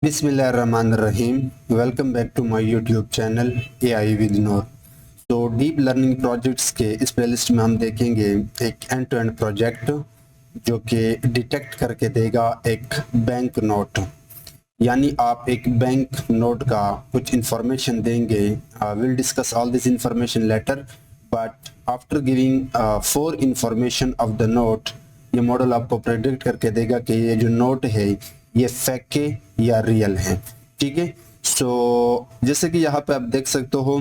बिस्मिल्लाहिर्रहमानिर्रहीम। Welcome back to my YouTube channel AI with Noor. तो deep learning projects के इस प्लेलिस्ट में हम देखेंगे एक एंड टू एंड प्रोजेक्ट जो कि डिटेक्ट करके देगा एक बैंक नोट। यानी आप एक बैंक नोट का कुछ इंफॉर्मेशन देंगे। Will discuss all this information later, but after giving 4 information of the note, ये मॉडल आपको प्रेडिक्ट करके देगा कि ये जो नोट है ये फेक है या रियल है। ठीक है, सो जैसे कि यहाँ पे आप देख सकते हो,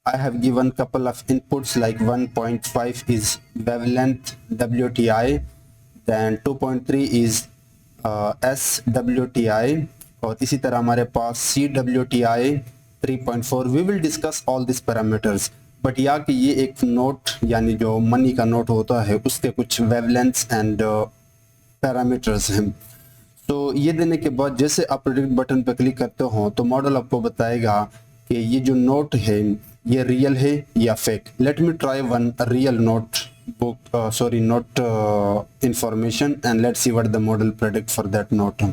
I have given couple of inputs like 1.5 is wavelength WTI, then 2.3 is SWTI, और इसी तरह हमारे पास CWTI 3.4। We will discuss all this parameters, but या कि ये एक नोट यानी जो मनी का नोट होता है उसके कुछ वेवलेंथ्स एंड पैरामीटर्स हैं। तो ये देने के बाद जैसे आप प्रेडिक्ट बटन पर क्लिक करते हो तो मॉडल आपको बताएगा कि ये जो नोट है ये रियल है या fake. Let me try one real note book sorry not information and let's see what the model predict for that note।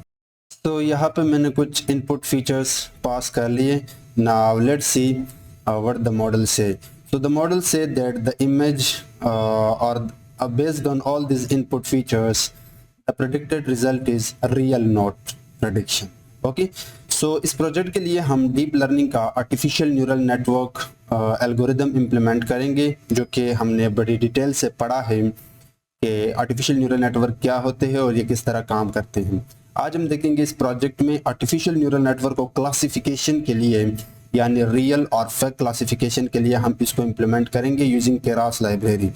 तो यहाँ पे मैंने कुछ इनपुट फीचर्स पास कर लिए। Now let's see what the model say। so the model say that the image or based on all these input features the predicted result is a real note prediction। Okay, so इस project के लिए हम deep learning का artificial neural network algorithm implement करेंगे, जो कि हमने बड़ी डिटेल से पढ़ा है कि आर्टिफिशियल न्यूरल नेटवर्क क्या होते हैं और ये किस तरह काम करते हैं। आज हम देखेंगे इस प्रोजेक्ट में आर्टिफिशियल न्यूरल नेटवर्क को क्लासिफिकेशन के लिए यानी रियल और फेक क्लासिफिकेशन के लिए हम इसको इम्प्लीमेंट करेंगे using Keras library.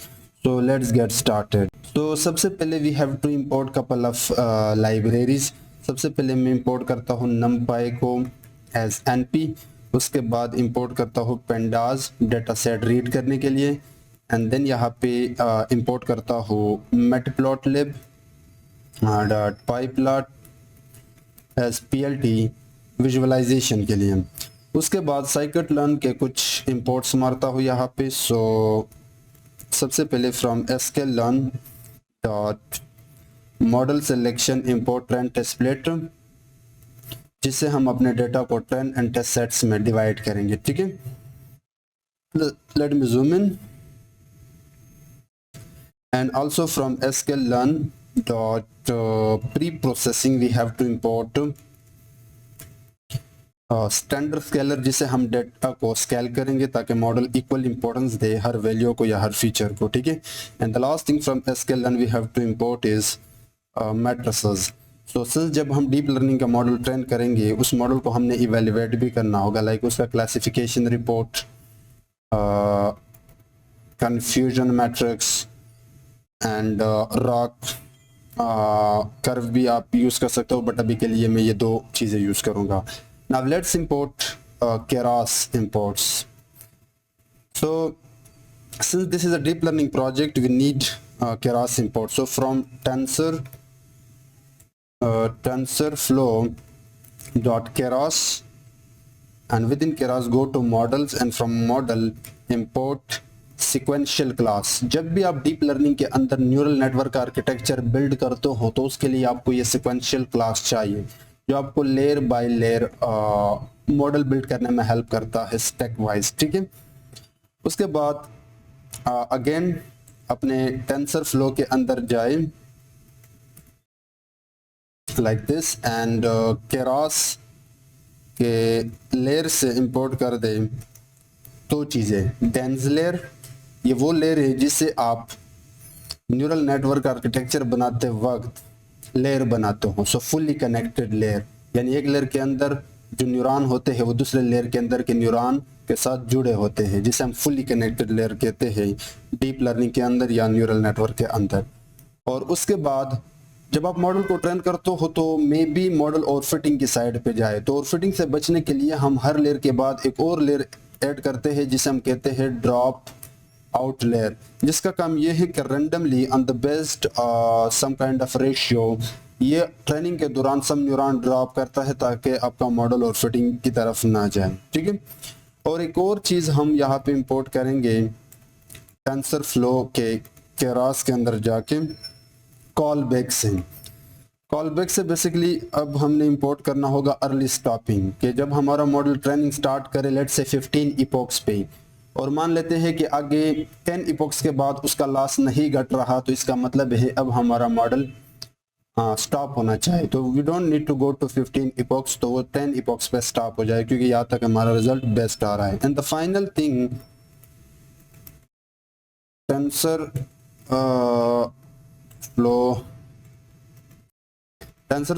So let's get started. तो सबसे पहले we have to import couple of libraries. सबसे पहले मैं इंपोर्ट करता हूँ numpy को एज np, उसके बाद इंपोर्ट करता हूँ pandas डेटा सेट रीड करने के लिए, एंड देन यहाँ पे इंपोर्ट करता हूँ matplotlib dot pyplot as plt visualization के लिए। उसके बाद scikit-learn के कुछ इंपोर्ट्स मारता हूँ यहाँ पे। सो सबसे पहले from sklearn dot model selection import train test split, जिससे हम अपने डेटा को ट्रेंड एंड टेस्ट सेट्स में डिवाइड करेंगे। ठीक है, let me zoom in and also from sklearn dot preprocessing we have to import standard scaler, जिसे हम डेटा को स्केल करेंगे ताकि मॉडल इक्वल इंपॉर्टेंस दे हर वैल्यू को या हर फीचर को। ठीक है, and the last thing from sklearn we have to import is matrices. So since जब हम डीप लर्निंग का मॉडल ट्रेन करेंगे उस मॉडल को हमने इवेल्युएट भी करना होगा, लाइक उसका classification report, confusion matrix and rock curve भी आप यूज़ कर सकते हो, बट अभी के लिए मैं ये दो चीज़ें यूज़ करूँगा। Now let's import Keras imports. So since this is a deep learning project we need keras import। so from tensorflow dot keras, and within keras go to models and from model import sequential class। जब भी आप deep learning के अंदर neural network architecture build करते हो तो उसके लिए आपको ये सिक्वेंशियल क्लास चाहिए जो आपको layer by layer model build करने में हेल्प करता है स्टैक वाइज। ठीक है, उसके बाद अगेन अपने टेंसर फ्लो के अंदर जाए लाइक दिस एंड केरास के लेयर से इंपोर्ट कर दे दो चीज़ें। डेंस लेयर, ये वो लेयर है जिससे आप न्यूरल नेटवर्क आर्किटेक्चर बनाते वक्त लेयर बनाते हो। सो फुल्ली कनेक्टेड लेयर, यानी एक लेयर के अंदर जो न्यूरॉन होते हैं वो दूसरे लेयर के अंदर के न्यूरॉन के साथ जुड़े होते हैं, जिसे हम फुल्ली कनेक्टेड लेयर कहते हैं डीप लर्निंग के अंदर या न्यूरल नेटवर्क के अंदर। और उसके बाद जब आप मॉडल को ट्रेन करते हो तो मे बी मॉडल ओवरफिटिंग की साइड पे जाए, तो ओवरफिटिंग से बचने के लिए हम हर लेयर के बाद एक और लेयर ऐड करते हैं जिसे हम कहते हैं ड्रॉप आउट लेयर, जिसका काम ये है कि randomly on the based some kind of ratio ये ट्रेनिंग के दौरान सम न्यूरॉन ड्रॉप करता है ताकि आपका मॉडल और फिटिंग की तरफ ना जाए। ठीक है, और एक और चीज़ हम यहाँ पे इंपोर्ट करेंगे टेंसर फ्लो के केरास के अंदर जाके कॉल बैक से। कॉल बैक से बेसिकली अब हमने इंपोर्ट करना होगा अर्ली स्टॉपिंग, कि जब हमारा मॉडल ट्रेनिंग स्टार्ट करे लेट से 15 इपोक्स पे, और मान लेते हैं कि आगे 10 इपोक्स के बाद उसका लॉस नहीं घट रहा, तो इसका मतलब है अब हमारा मॉडल स्टॉप होना चाहिए। तो we don't need to go to 15 epochs, तो वो 10 इपोक्स पे स्टॉप हो जाए, क्योंकि यहाँ तक हमारा रिजल्ट बेस्ट आ रहा है। And the final thing, tensor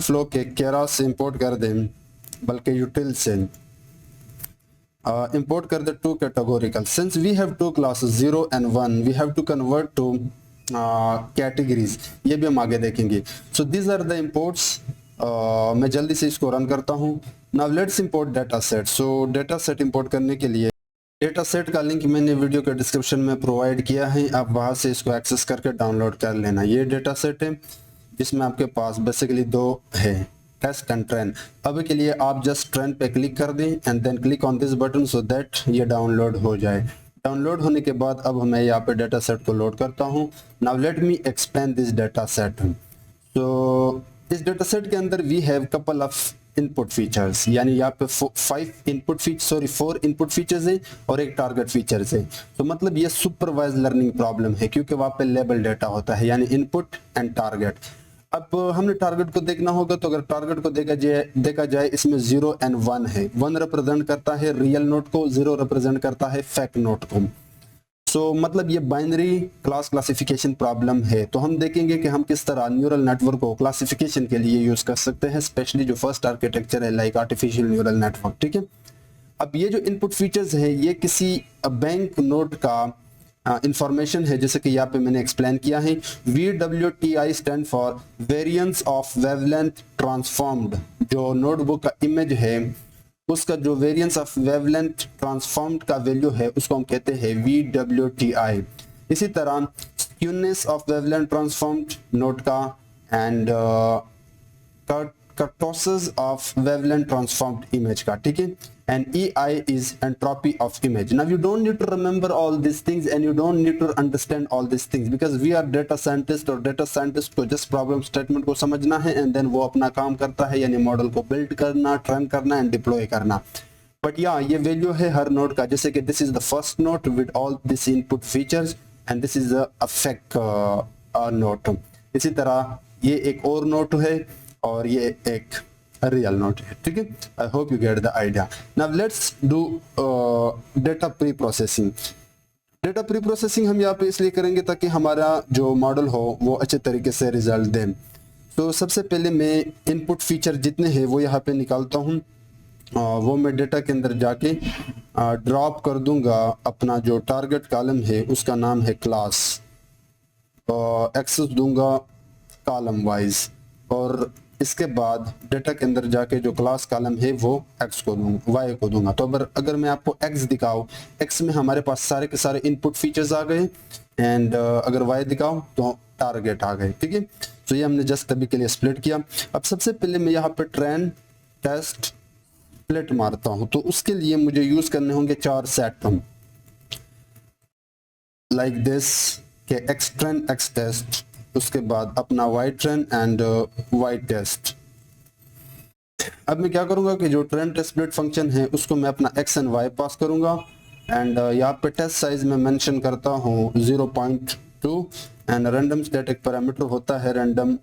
flow के केरा से इंपोर्ट कर दें, बल्कि यूटिल से import कर the two categorical. Since we have two classes 0 and 1, we have to convert to categories. ये भी हम आगे देखेंगे. So these are the imports. मैं जल्दी से इसको रन करता हूँ. Now let's import data set. So data set import करने के लिए डेटा सेट का लिंक मैंने वीडियो के डिस्क्रिप्शन में प्रोवाइड किया है, आप वहां से इसको एक्सेस करके डाउनलोड कर लेना। ये डेटा सेट है जिसमें आपके पास बेसिकली दो है, टेस्ट एंड ट्रेन। अभी के लिए आप जस्ट ट्रेन पे क्लिक कर दें and then click on this button so that ये डाउनलोड हो जाए। डाउनलोड होने के बाद अब मैं यहाँ पे डेटा सेट को लोड करता हूँ। Now let me explain this data set. तो इस डेटा सेट के अंदर we have couple of input features, यानी यहाँ पे 4 इनपुट फीचर्स है और एक टारगेट फीचर्स है। तो मतलब ये सुपरवाइज लर्निंग प्रॉब्लम है, क्योंकि वहाँ पे लेबल डेटा होता है, यानी इनपुट एंड टारगेट। अब हमने टारगेट को देखना होगा, तो अगर टारगेट को देखा जाए इसमें 0 एंड 1 है। 1 रिप्रेजेंट करता है रियल नोट को, 0 रिप्रेजेंट करता है फेक नोट को। सो मतलब ये बाइनरी क्लास क्लासिफिकेशन प्रॉब्लम है। तो हम देखेंगे कि हम किस तरह न्यूरल नेटवर्क को क्लासिफिकेशन के लिए यूज कर सकते हैं, स्पेशली जो फर्स्ट आर्किटेक्चर है लाइक आर्टिफिशियल न्यूरल नेटवर्क। ठीक है, अब ये जो इनपुट फीचर्स है ये किसी बैंक नोट का इंफॉर्मेशन है, जैसे कि यहाँ पे मैंने एक्सप्लेन किया है। VWTI stand for variance of wavelength transformed. जो नोटबुक का इमेज है उसका जो वेरिएंस ऑफ वेवलेंथ ट्रांसफॉर्म्ड का वैल्यू है उसको हम कहते हैं VWTI। इसी तरह skewness of wavelength transformed note का and kurtosis of wavelength transformed image का। ठीक है, and EI is entropy of image. Now you don't need to remember all these things and you don't need to understand all these things because we are data scientist, और data scientist को just problem statement को समझना है and then वो अपना काम करता है, यानी मॉडल को बिल्ड करना, ट्रेन करना एंड डिप्लॉय करना। बट या ये वैल्यू है हर नोड का, जैसे कि this is the first note with all this input features and this is a fake note. इसी तरह ये एक और नोट है और ये एक रियल नोट है। ठीक है, I hope you get the idea. Now let's do data pre processing. Data pre processing हम यहाँ पे इसलिए करेंगे ताकि हमारा जो मॉडल हो वो अच्छे तरीके से रिजल्ट दे। तो सबसे पहले मैं इनपुट फीचर जितने हैं वो यहाँ पे निकालता हूँ, वो मैं डेटा के अंदर जाके ड्रॉप कर दूंगा। अपना जो टारगेट कॉलम है उसका नाम है क्लास, एक्सेस दूंगा कॉलम वाइज, और इसके बाद डेटा के अंदर जाके जो क्लास कॉलम है वो x को दूंगा, y को दूंगा। तो अगर मैं आपको x दिखाऊं, x में हमारे पास सारे के सारे इनपुट फीचर्स आ गए एंड अगर y दिखाऊं तो टारगेट आ गए। ठीक है, तो ये हमने जस्ट अभी के लिए स्प्लिट किया। अब सबसे पहले मैं यहाँ पे ट्रेन टेस्ट स्प्लिट मारता हूँ, तो उसके लिए मुझे यूज करने होंगे 4 सेट लाइक दिस के x ट्रेन x टेस्ट, उसके बाद अपना y train and y test. अब मैं क्या करूंगा कि जो ट्रेन टेस्ट स्प्लिट फंक्शन है उसको मैं अपना x एंड y पास करूंगा एंड यहाँ पे टेस्ट साइज में मेंशन करता हूँ 0.2 एंड रैंडम स्टैटिक पैरामीटर होता है रैंडम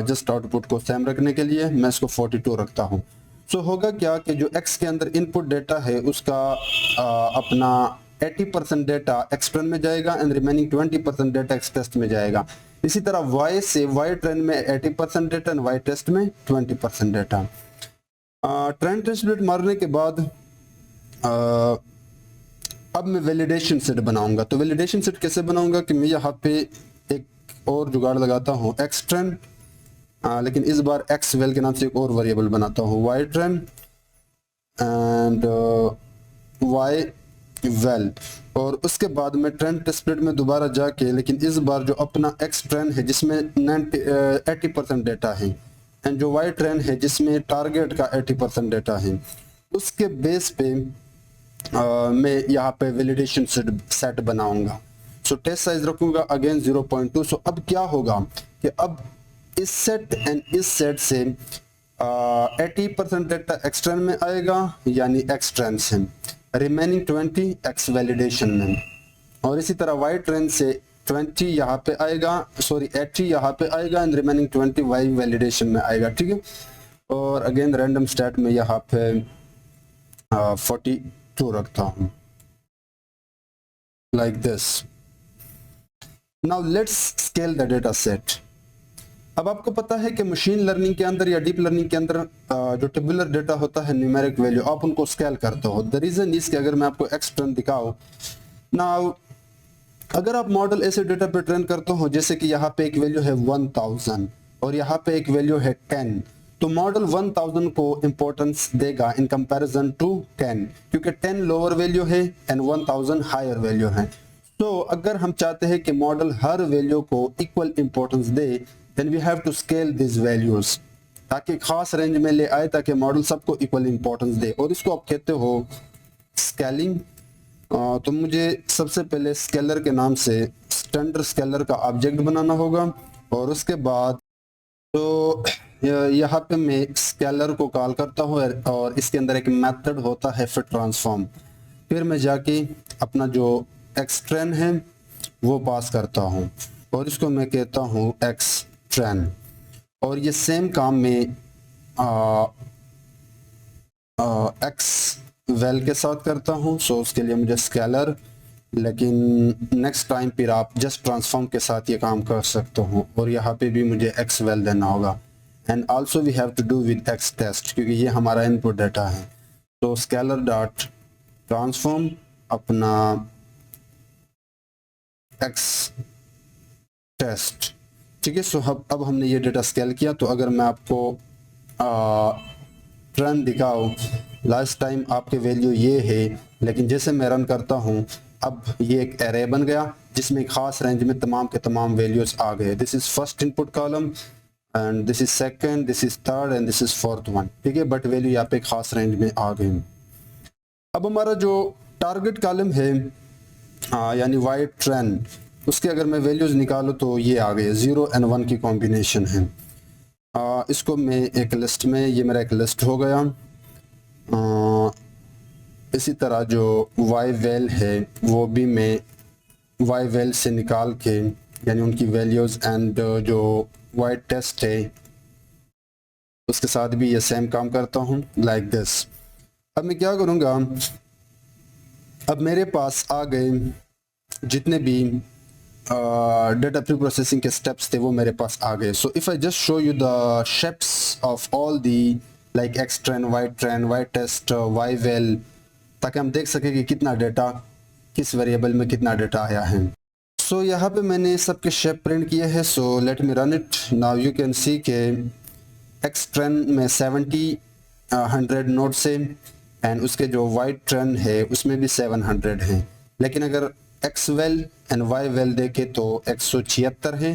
जस्ट आउटपुट को सेम रखने के लिए मैं इसको 42 रखता हूँ। सो होगा क्या कि जो x के अंदर इनपुट डेटा है उसका अपना 80% डेटा x ट्रेन में जाएगा and remaining 20% data x test में जाएगा। इसी तरह y से y ट्रेन में 80% डेटा एंड y टेस्ट में 20% डेटा। ट्रेन टेस्ट स्प्लिट मारने के बाद अब मैं वैलिडेशन सेट बनाऊंगा। तो वैलिडेशन सेट कैसे बनाऊंगा कि मैं यहाँ पे एक और जुगाड़ लगाता हूँ x ट्रेन, लेकिन इस बार x वेल के नाम से एक और वेरिएबल बनाता हूँ y train and y well, और उसके बाद मैं ट्रेन टेस्ट स्प्लिट में दोबारा जाके, लेकिन इस बार जो अपना x ट्रेन है जिसमें 80% डेटा है एंड जो y ट्रेन है जिसमें टारगेट का 80% डेटा है, उसके बेस पे मैं यहाँ पे वैलिडेशन सेट बनाऊंगा। सो टेस्ट साइज रखूंगा अगेन 0.2। सो अब क्या होगा कि अब इस सेट एंड इस सेट से 80% डेटा एक्सट्रेन में आएगा यानी एक्सट्रेन से, रिमेनिंग 20 एक्स वैलिडेशन में, और इसी तरह वाई ट्रेन से 20 यहाँ पे आएगा, सॉरी 80 यहाँ पे आएगा एंड रिमेनिंग 20 वाई वैलिडेशन में आएगा, ठीक है। और अगेन रैंडम स्टैट में यहाँ पे 42 रखता हूँ, like this. Now let's scale the data set. अब आपको पता है कि मशीन लर्निंग के अंदर या डीप लर्निंग के अंदर जो टेबुलर डेटा होता है, न्यूमेरिक वैल्यू, आप उनको स्केल करते हो। द रीजन इज कि अगर मैं आपको एक्स ट्रेन दिखाऊं, नाउ अगर आप मॉडल ऐसे डेटा पे ट्रेन करते हो जैसे कि यहाँ पे एक वैल्यू है 1000 और यहाँ पे एक वैल्यू है 10, तो मॉडल 1000 को इंपॉर्टेंस देगा इन कंपैरिजन टू 10, क्योंकि 10 लोअर वैल्यू है एंड 1000 हायर वैल्यू है। तो अगर हम चाहते हैं कि मॉडल हर वैल्यू को इक्वल इंपॉर्टेंस दे, then we have to scale this values, ताकि खास रेंज में ले आए, ताकि मॉडल सबको इक्वल इंपॉर्टेंस दे, और इसको आप कहते हो स्केलिंग। तो मुझे सबसे पहले स्केलर के नाम से स्टैंडर्ड स्केलर का ऑब्जेक्ट बनाना होगा, और उसके बाद तो यहाँ पे मैं स्केलर को कॉल करता हूँ और इसके अंदर एक मेथड होता है फिट ट्रांसफॉर्म। फिर मैं जाके अपना जो एक्सट्रेन है वो पास करता हूँ और इसको मैं कहता हूँ एक्सट्रेन, और ये सेम काम में एक्स वेल के साथ करता हूँ। सो उसके लिए मुझे स्केलर, लेकिन नेक्स्ट टाइम फिर आप जस्ट ट्रांसफॉर्म के साथ ये काम कर सकते हो, और यहाँ पे भी मुझे एक्स वेल देना होगा। And also we have to do with X test, क्योंकि ये हमारा इनपुट डाटा है। तो स्केलर डॉट ट्रांसफॉर्म अपना एक्स टेस्ट, ठीक है। सो अब हमने ये डेटा स्केल किया। तो अगर मैं आपको रन दिखाऊं, लास्ट टाइम आपके वैल्यू ये है, लेकिन जैसे मैं रन करता हूँ अब ये एक एरे बन गया जिसमें खास रेंज में तमाम के तमाम वैल्यूज आ गए। This is first input column and this is second, this is third and this is fourth one, ठीक है। बट वैल्यू यहाँ पे खास रेंज में आ गई। अब हमारा जो टारगेट कॉलम है यानी वाई ट्रेन, उसके अगर मैं वैल्यूज निकालूं तो ये आ गए, 0 and 1 की कॉम्बिनेशन है। इसको मैं एक लिस्ट में, ये मेरा एक लिस्ट हो गया। इसी तरह जो वाई वेल है वो भी मैं वाई वेल से निकाल के, यानी उनकी वैल्यूज़, एंड जो वाई टेस्ट है उसके साथ भी ये सेम काम करता हूँ, लाइक दिस। अब मैं क्या करूँगा, अब मेरे पास आ गए जितने भी डेटा प्री प्रोसेसिंग के स्टेप्स थे वो मेरे पास आ गए। So if I just show you the shapes of all the like X train, Y test, Y val, ताकि हम देख सकें कि कितना डेटा किस वेरिएबल में कितना डेटा आया है। सो यहाँ पे मैंने सबके शेप प्रिंट किए हैं। So let me run it now. You can सी के एक्स ट्रेन में 100 नोड्स है एंड उसके जो वाई ट्रेन है उसमें भी 700 हैं, लेकिन अगर X val and Y val देखे तो 176 है,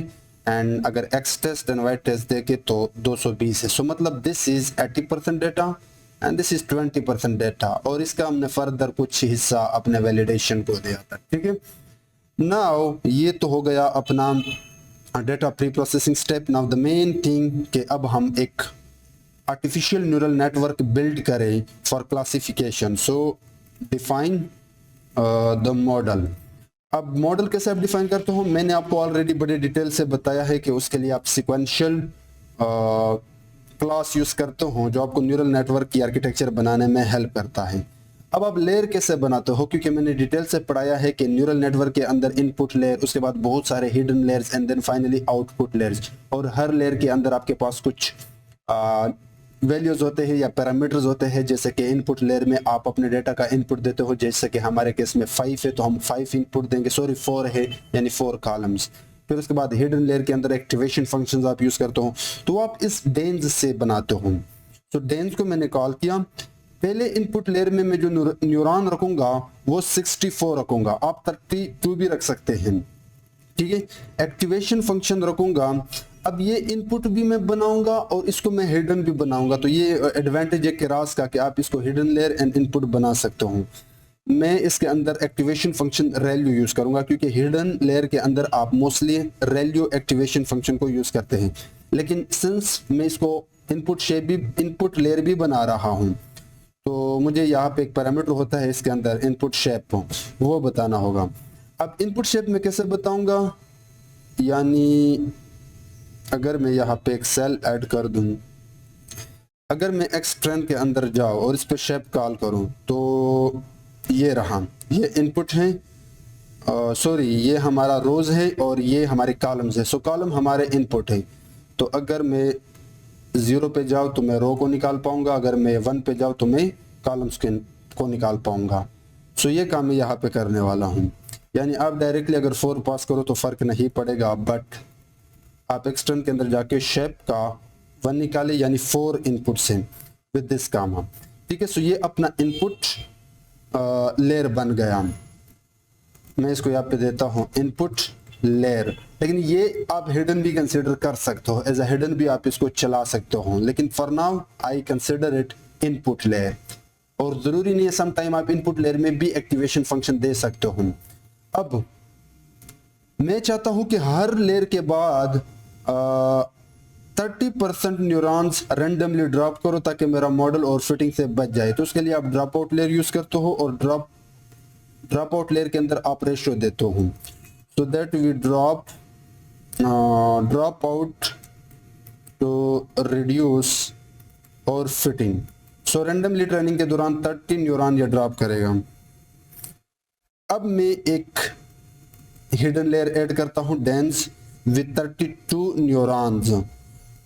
एंड अगर X test and Y test देखे तो 220 है। सो मतलब this is 80% data and this is 20% data, और इसका हमने फर्दर कुछ हिस्सा अपने वैलिडेशन को दिया था, ठीक है। नाउ ये तो हो गया अपना data pre processing step. Now the main thing कि अब हम एक आर्टिफिशियल न्यूरल नेटवर्क बिल्ड करें for classification. So define the model. अब मॉडल कैसे आप डिफाइन करते हो, मैंने आपको ऑलरेडी बड़े डिटेल से बताया है कि उसके लिए आप सिक्वेंशियल क्लास यूज करते हो जो आपको न्यूरल नेटवर्क की आर्किटेक्चर बनाने में हेल्प करता है। अब आप लेयर कैसे बनाते हो, क्योंकि मैंने डिटेल से पढ़ाया है कि न्यूरल नेटवर्क के अंदर इनपुट लेयर, उसके बाद बहुत सारे hidden layers and then finally output layers, और हर लेयर के अंदर आपके पास कुछ वैल्यूज होते हैं या पैरामीटर्स होते हैं। जैसे कि इनपुट लेयर में आप अपने डेटा का इनपुट देते हो, जैसे कि हमारे केस में 5 है तो हम 5 इनपुट देंगे, 4 है यानी 4 कॉलम्स। फिर उसके बाद हिडन लेयर के अंदर एक्टिवेशन फंक्शंस आप यूज करते हो, तो आप इस डेंस से बनाते हो। तो डेंस को मैंने कॉल किया। पहले इनपुट लेयर में मैं जो न्यूरॉन रखूंगा वो 64 रखूंगा, आप 32 भी रख सकते हैं, ठीक है। एक्टिवेशन फंक्शन रखूंगा। अब ये इनपुट भी मैं बनाऊंगा और इसको मैं हिडन भी बनाऊंगा। तो ये एडवांटेज है केरास का कि आप इसको हिडन लेयर एंड इनपुट बना सकते हो। मैं इसके अंदर एक्टिवेशन फंक्शन रेल्यू यूज करूंगा, क्योंकि हिडन लेयर के अंदर आप मोस्टली रेल्यू एक्टिवेशन फंक्शन को यूज करते हैं। लेकिन सिंस मैं इसको इनपुट शेप भी, इनपुट लेयर भी बना रहा हूँ, तो मुझे यहाँ पे एक पैरामीटर होता है इसके अंदर इनपुट शेप, वो बताना होगा। अब इनपुट शेप में कैसे बताऊंगा, यानी अगर मैं यहाँ पे एक सेल ऐड कर दूं, अगर मैं एक्सट्रेंड के अंदर जाऊँ और इस पे शेप कॉल करूँ, तो ये रहा, ये इनपुट है, सॉरी ये हमारा रोज है और ये हमारे कॉलम्स है। सो कॉलम हमारे इनपुट है, तो अगर मैं 0 पे जाऊँ तो मैं रो को निकाल पाऊंगा, अगर मैं 1 पे जाऊँ तो मैं कॉलम्स को निकाल पाऊंगा। सो ये काम मैं यहाँ पे करने वाला हूँ। यानी आप डायरेक्टली अगर 4 पास करो तो फर्क नहीं पड़ेगा, बट आप एक्सटेंड के अंदर जाके शेप का 1 निकाले, यानी 4 इनपुट से विद दिस काम। ठीक है, सो ये अपना इनपुट लेयर बन गया। मैं इसको यहाँ पे देता हूँ इनपुट लेयर, लेकिन ये आप हिडन भी कंसिडर कर सकते हो, एज अ हिडन भी आप इसको चला सकते हो, लेकिन for now I consider it input layer. और जरूरी नहीं है, सम टाइम आप इनपुट लेयर में भी एक्टिवेशन फंक्शन दे सकते हो। अब मैं चाहता हूं कि हर लेयर के बाद 30% न्यूरॉन्स रैंडमली ड्रॉप करो ताकि मेरा मॉडल और फिटिंग से बच जाए। तो उसके लिए आप ड्रॉप आउट लेयर यूज करते हो और ड्रॉप आउट लेयर के अंदर आप रेशियो देते हो, so that we drop out to reduce overfitting. So randomly training के दौरान 30 न्यूरॉन ये ड्रॉप करेगा। अब मैं एक हिडन लेयर ऐड करता हूं डेंस विद 32 न्यूरॉन्स,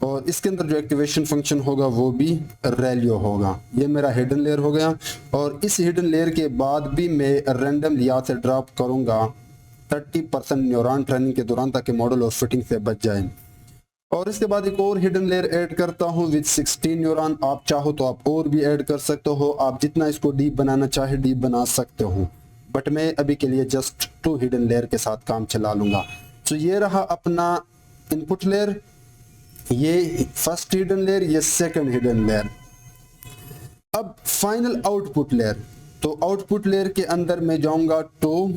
और इसके अंदर जो एक्टिवेशन फंक्शन होगा वो भी रेलियो होगा। ये मेरा हिडन लेयर हो गया, और इस हिडन लेयर के बाद भी मैं रैंडम यहाँ से ड्रॉप करूंगा 30% न्यूरॉन ट्रेनिंग के दौरान ताकि मॉडल और फिटिंग से बच जाए। और इसके बाद एक और हिडन लेयर ऐड करता हूँ विद 16 न्यूरॉन। आप चाहो तो आप और भी ऐड कर सकते हो, आप जितना इसको डीप बनाना चाहे डीप बना सकते हो, बट मैं अभी के लिए जस्ट 2 हिडन लेयर के साथ काम चला लूंगा। तो ये रहा अपना इनपुट लेयर, ये फर्स्ट हिडन लेयर, ये सेकंड हिडन लेयर। अब फाइनल आउटपुट लेयर, तो आउटपुट लेयर के अंदर मैं जाऊंगा to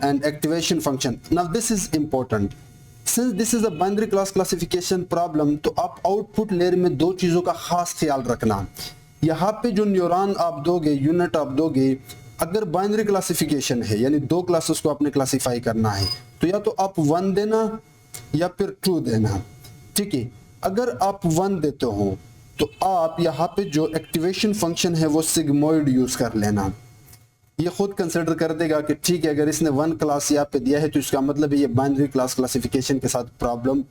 and activation function. Now this is important, since this is a binary class classification problem, तो आप आउटपुट लेयर में 2 चीजों का खास ख्याल रखना। यहाँ पे जो न्यूरॉन आप दोगे, यूनिट आप दोगे, अगर बाइनरी क्लासिफिकेशन है यानी 2 क्लासेस को आपने क्लासिफाई करना है, तो या तो आप 1 देना या फिर 2 देना। ठीक है, अगर आप 1 देते हो तो आप यहाँ पे जो एक्टिवेशन फंक्शन है वो सिग्मोइड यूज कर लेना। ये खुद कंसिडर कर देगा कि ठीक है, अगर इसने 1 क्लास यहाँ पे दिया है तो इसका मतलब है ये बाइनरी क्लास क्लासिफिकेशन के साथ प्रॉब्लम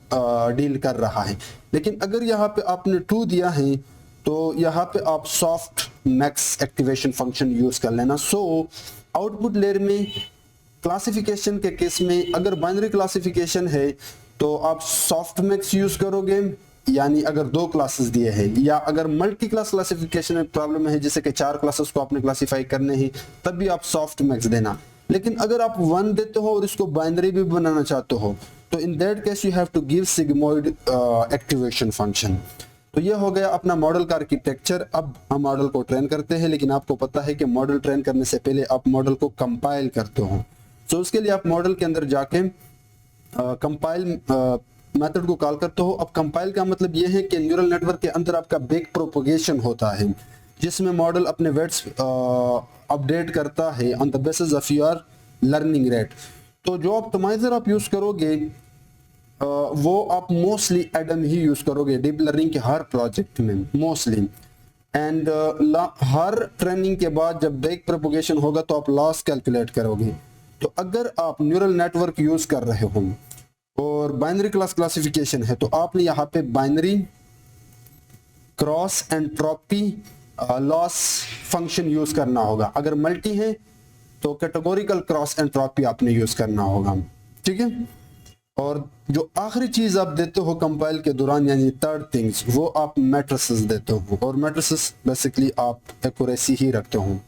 डील कर रहा है। लेकिन अगर यहाँ पे आपने 2 दिया है तो यहाँ पे आप soft max activation function use कर लेना। सो आउटपुट लेयर में क्लासिफिकेशन के केस में अगर बाइनरी क्लासिफिकेशन है तो आप सॉफ्ट मैक्स यूज करोगे, यानी अगर 2 क्लासेस दिए हैं, या अगर मल्टी क्लास क्लासिफिकेशन में प्रॉब्लम है जैसे कि 4 क्लासेस को आपने क्लासिफाई करने हैं, तब भी आप सॉफ्ट मैक्स देना। लेकिन अगर आप 1 देते हो और इसको बाइनरी भी बनाना चाहते हो तो in that case you have to give sigmoid activation function. तो ये हो गया अपना मॉडल का आर्किटेक्चर। अब हम मॉडल को ट्रेन करते हैं, लेकिन आपको पता है कि मॉडल ट्रेन करने से पहले आप मॉडल को कंपाइल करते हो। तो उसके लिए आप मॉडल के अंदर जाके कंपाइल मेथड को कॉल करते हो। अब कंपाइल का मतलब ये है कि न्यूरल नेटवर्क के अंदर आपका बैक प्रोपोगेशन होता है, जिसमें मॉडल अपने वेट्स अपडेट करता है on the basis of your learning rate. तो जो ऑप्टिमाइजर आप यूज करोगे वो आप मोस्टली एडम ही यूज करोगे डीप लर्निंग के हर प्रोजेक्ट में मोस्टली। एंड हर ट्रेनिंग के बाद जब बैक प्रोपोगेशन होगा तो आप लॉस कैलकुलेट करोगे। तो अगर आप न्यूरल नेटवर्क यूज कर रहे हो और बाइनरी क्लास क्लासिफिकेशन है तो आपने यहाँ पे binary cross entropy loss function use करना होगा। अगर मल्टी है तो कैटेगोरिकल क्रॉस एंट्रोपी आपने यूज करना होगा। ठीक है, और जो आखिरी चीज आप देते हो कंपाइल के दौरान यानी थर्ड थिंग्स, वो आप मैट्रिसेस देते हो, और मैट्रिसेस बेसिकली आप एक्यूरेसी ही रखते हो।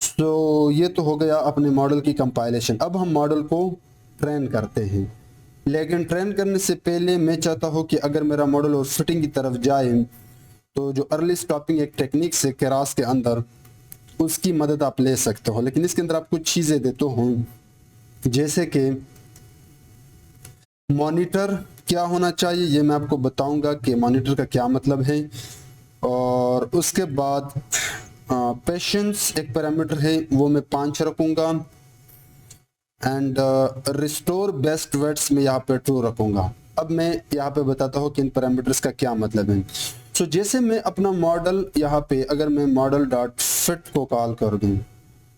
तो ये तो हो गया अपने मॉडल की कंपाइलेशन। अब हम मॉडल को ट्रेन करते हैं, लेकिन ट्रेन करने से पहले मैं चाहता हूँ कि अगर मेरा मॉडल और फिटिंग की तरफ जाए तो जो अर्ली स्टॉपिंग एक टेक्निक से केरास के अंदर, उसकी मदद आप ले सकते हो। लेकिन इसके अंदर आप कुछ चीज़ें देते हो, जैसे कि मॉनिटर क्या होना चाहिए ये मैं आपको बताऊंगा कि मॉनिटर का क्या मतलब है। और उसके बाद पेशेंस एक पैरामीटर है, वो मैं 5 रखूंगा। एंड रिस्टोर बेस्ट वेट्स में यहाँ पे ट्रू रखूंगा। अब मैं यहाँ पे बताता हूँ कि इन पैरामीटर्स का क्या मतलब है। सो जैसे मैं अपना मॉडल यहाँ पे अगर मैं मॉडल डॉट फिट को कॉल कर दूँ,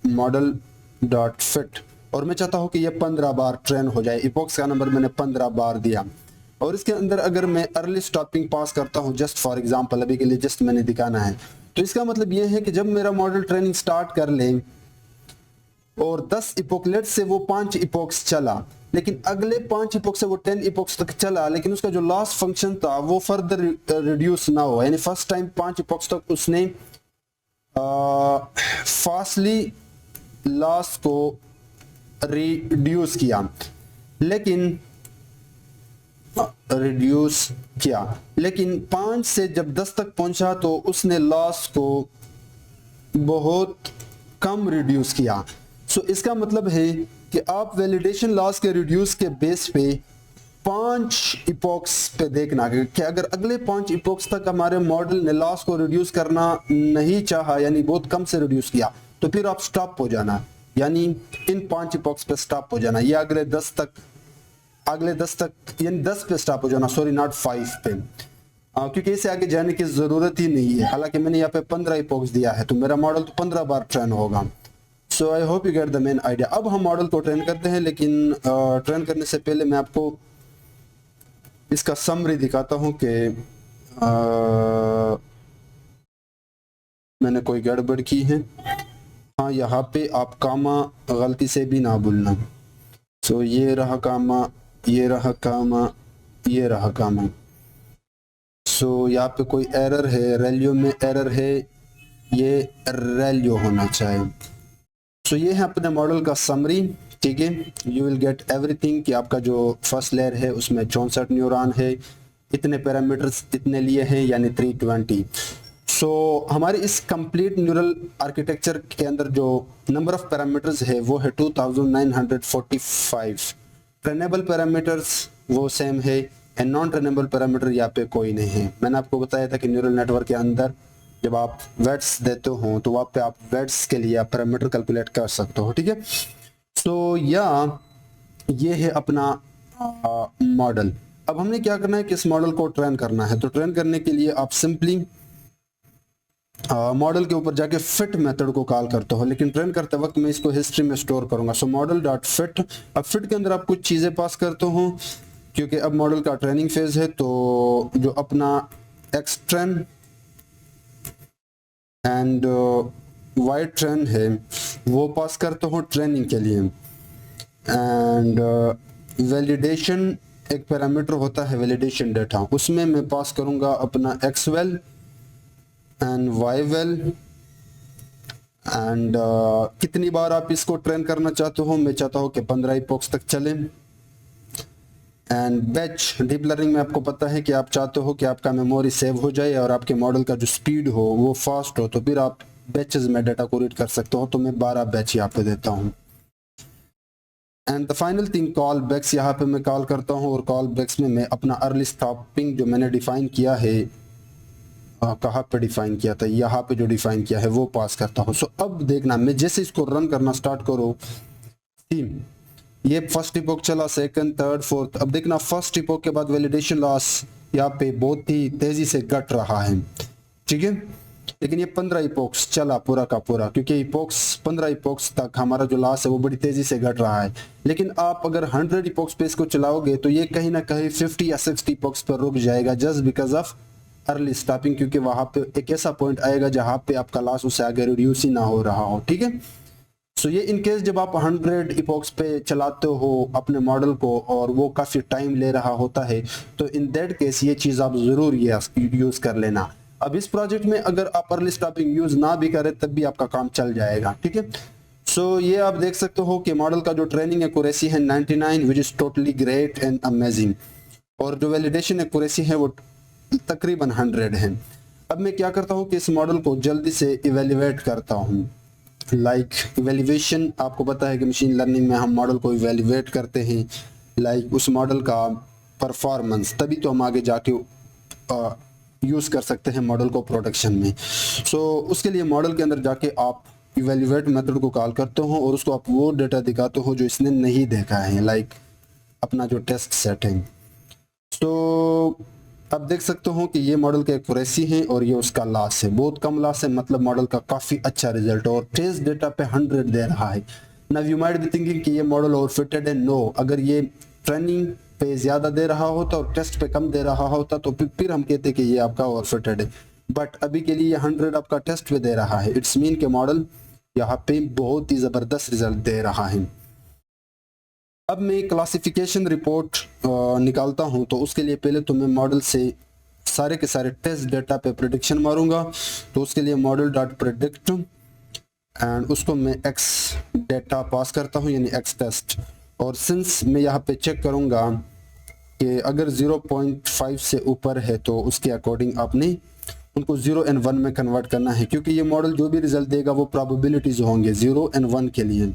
मॉडल डॉट फिट, और मैं चाहता हूँ कि ये 15 बार ट्रेन हो जाए, इपॉक्स का नंबर मैंने 15 बार दिया, और इसके अंदर अगर मैं अर्ली स्टॉपिंग पास करता हूँ जस्ट फॉर एग्जांपल, अभी के लिए जस्ट मैंने दिखाना है, तो इसका मतलब ये है कि जब मेरा मॉडल ट्रेनिंग स्टार्ट कर ले और 10 इपोकलेट से वो 5 इपोक्स चला, लेकिन अगले 5 इपोक्स से वो 10 इपोक्स तक चला, लेकिन उसका जो लास्ट फंक्शन था वो फर्दर रिड्यूस ना हो, यानी फर्स्ट टाइम 5 इपोक्स तक उसने फास्टली लास्ट को रिड्यूस किया, लेकिन लेकिन 5 से जब 10 तक पहुंचा तो उसने लॉस को बहुत कम रिड्यूस किया। सो इसका मतलब है कि आप वैलिडेशन लॉस के रिड्यूस के बेस पे 5 इपॉक्स पे देखना कि अगर अगले 5 इपॉक्स तक हमारे मॉडल ने लॉस को रिड्यूस करना नहीं चाहा, यानी बहुत कम से रिड्यूस किया, तो फिर आप स्टॉप हो जाना, यानी इन 5 इपॉक्स पे स्टॉप हो जाना, या अगले 10 तक यानी 10 पे स्टॉप हो जाना, सॉरी नॉट 5 पे, क्योंकि इसे आगे जाने की जरूरत ही नहीं है। हालांकि मैंने यहाँ पे 15 इपॉक्स दिया है तो मेरा मॉडल तो 15 बार ट्रेन होगा। So I hope you get the main idea. अब हम मॉडल को ट्रेन करते हैं, लेकिन ट्रेन करने से पहले मैं आपको इसका समरी दिखाता हूँ कि मैंने कोई गड़बड़ की है। हाँ, यहाँ पे आप कामा गलती से भी ना भूलना। सो ये रहा कामा, ये रहा कामा, ये रहा कामा। सो यहाँ पे कोई एरर है, रेलियो में एरर है, ये रेलियो होना चाहिए। सो ये है अपने मॉडल का समरी, ठीक है। यू विल गेट एवरीथिंग कि आपका जो फर्स्ट लेयर है उसमें 64 न्यूरॉन है, इतने पैरामीटर्स इतने लिए हैं, यानी 320। सो हमारे इस कंप्लीट न्यूरल आर्किटेक्चर के अंदर जो नंबर ऑफ पैरामीटर्स है वो है 2945। ट्रेनेबल पैरामीटर्स वो सेम है, एंड नॉन ट्रेनेबल पैरामीटर यहाँ पे कोई नहीं है। मैंने आपको बताया था कि न्यूरल नेटवर्क के अंदर जब आप वेट्स देते हो तो वहाँ पे आप वेट्स के लिए पैरामीटर कैलकुलेट कर सकते हो, ठीक है। सो ये है अपना मॉडल। अब हमने क्या करना है कि इस मॉडल को ट्रेन करना है, तो ट्रेन करने के लिए आप सिंपली मॉडल के ऊपर जाके फिट मेथड को कॉल करते हो, लेकिन ट्रेन करते वक्त मैं इसको हिस्ट्री में स्टोर करूंगा। सो मॉडल डॉट फिट, अब फिट के अंदर आप कुछ चीजें पास करते हो, क्योंकि अब मॉडल का ट्रेनिंग फेज है, तो जो अपना एक्सट्रेन एंड वाई ट्रेन है वो पास करते हो ट्रेनिंग के लिए। एंड वैलिडेशन एक पैरामीटर होता है वैलिडेशन डेटा, उसमें मैं पास करूंगा अपना एक्सवेल एंड वाईवेल। एंड कितनी बार आप इसको ट्रेन करना चाहते हो, मैं चाहता हूँ कि 15 इपॉक्स तक चले। एंड बैच डीप लर्निंग में आपको पता है कि आप चाहते हो कि आपका मेमोरी सेव हो जाए और आपके मॉडल का जो स्पीड हो वो फास्ट हो, तो फिर आप बैचेस में डाटा को रीड कर सकते हो। तो मैं 12 बैच यहाँ पे देता हूँ। And the final thing callbacks, यहाँ पे मैं कॉल करता हूँ, और कॉल बैक्स में मैं अपना अर्ली स्टॉपिंग जो मैंने डिफाइन किया है, कहाँ पे डिफाइन किया था, यहाँ पे जो डिफाइन किया है वो पास करता हूँ। सो अब देखना, मैं जैसे इसको रन करना स्टार्ट करो, ये फर्स्ट इपोक चला, सेकंड, थर्ड, फोर्थ। अब देखना फर्स्ट इपोक के बाद वैलिडेशन लॉस यहाँ पे बहुत ही तेजी से घट रहा है, ठीक है। लेकिन ये 15 इपोक्स चला पूरा का पूरा, क्योंकि इपोक्स 15 इपोक्स तक हमारा जो लॉस है वो बड़ी तेजी से घट रहा है। लेकिन आप अगर 100 इपोक्स पे इसको चलाओगे तो ये कहीं ना कहीं 50 या 60 इपोक्स पर रुक जाएगा, just because of early stopping, क्योंकि वहां पे एक ऐसा पॉइंट आएगा जहां पे आपका लॉस उससे आगे रिड्यूस ही ना हो रहा हो, ठीक है। सो ये इनकेस जब आप 100 इपॉक्स पे चलाते हो अपने मॉडल को और वो काफी टाइम ले रहा होता है, तो इन दैट केस ये चीज आप जरूर यूज कर लेना। अब इस प्रोजेक्ट में अगर आप अर्ली स्टॉपिंग यूज ना भी करें तब भी आपका काम चल जाएगा, ठीक है। सो ये आप देख सकते हो कि मॉडल का जो ट्रेनिंग एक्यूरेसी है 99, which is totally great and amazing, और जो वैलिडेशन एक्यूरेसी है वो तकरीबन 100 है। अब मैं क्या करता हूँ कि इस मॉडल को जल्दी से इवेल्युएट करता हूँ। इवेल्युएशन आपको पता है कि मशीन लर्निंग में हम मॉडल को इवेल्युएट करते हैं, उस मॉडल का परफॉर्मेंस, तभी तो हम आगे जाके यूज़ कर सकते हैं मॉडल को प्रोडक्शन में। सो उसके लिए मॉडल के अंदर जाके आप इवेल्युएट मेथड को कॉल करते हो और उसको आप वो डेटा दिखाते हो जो इसने नहीं देखा है, लाइक अपना जो टेस्ट सेट है। तो आप देख सकते हो कि ये मॉडल का एक्यूरेसी है और ये उसका लॉस है, बहुत कम लॉस है, मतलब मॉडल का काफ़ी अच्छा रिजल्ट और टेस्ट डेटा पे 100 दे रहा है। Now you might be thinking कि ये मॉडल ओवरफिटेड है। नो, अगर ये ट्रेनिंग पे ज़्यादा दे रहा होता और टेस्ट पे कम दे रहा होता तो फिर हम कहते कि ये आपका ओवरफिटेड है। बट अभी के लिए ये 100 आपका टेस्ट पे दे रहा है। इट्स मीन के मॉडल यहाँ पे बहुत ही ज़बरदस्त रिजल्ट दे रहा है। अब मैं क्लासिफिकेशन रिपोर्ट निकालता हूं, तो उसके लिए पहले तो मैं मॉडल से सारे के सारे टेस्ट डेटा पे प्रेडिक्शन मारूंगा। तो उसके लिए मॉडल डॉट प्रेडिक्ट एंड उसको मैं एक्स डेटा पास करता हूं, यानी एक्स टेस्ट। और सिंस मैं यहाँ पे चेक करूंगा कि अगर 0.5 से ऊपर है तो उसके अकॉर्डिंग आपने उनको 0 एंड 1 में कन्वर्ट करना है, क्योंकि ये मॉडल जो भी रिजल्ट देगा वो प्रोबेबिलिटीज होंगे 0 एंड 1 के लिए।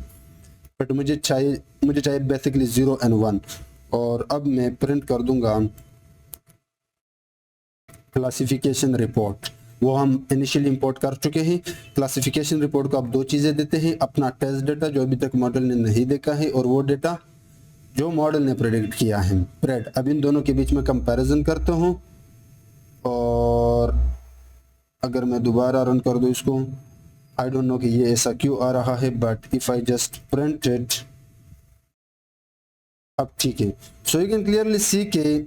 बट मुझे चाहिए बेसिकली 0 एंड 1। और अब मैं प्रिंट कर दूंगा क्लासिफिकेशन रिपोर्ट, वो हम इनिशियली इंपोर्ट कर चुके हैं। क्लासिफिकेशन रिपोर्ट को आप दो चीज़ें देते हैं, अपना टेस्ट डेटा जो अभी तक मॉडल ने नहीं देखा है और वो डेटा जो मॉडल ने प्रेडिक्ट किया है प्रेड। अब इन दोनों के बीच में कंपैरिजन करता हूँ और अगर मैं दोबारा रन कर दूँ इसको, आई डोंट नो कि ये ऐसा क्यों आ रहा है, but if I just print it, अब ठीक है। So you can clearly see के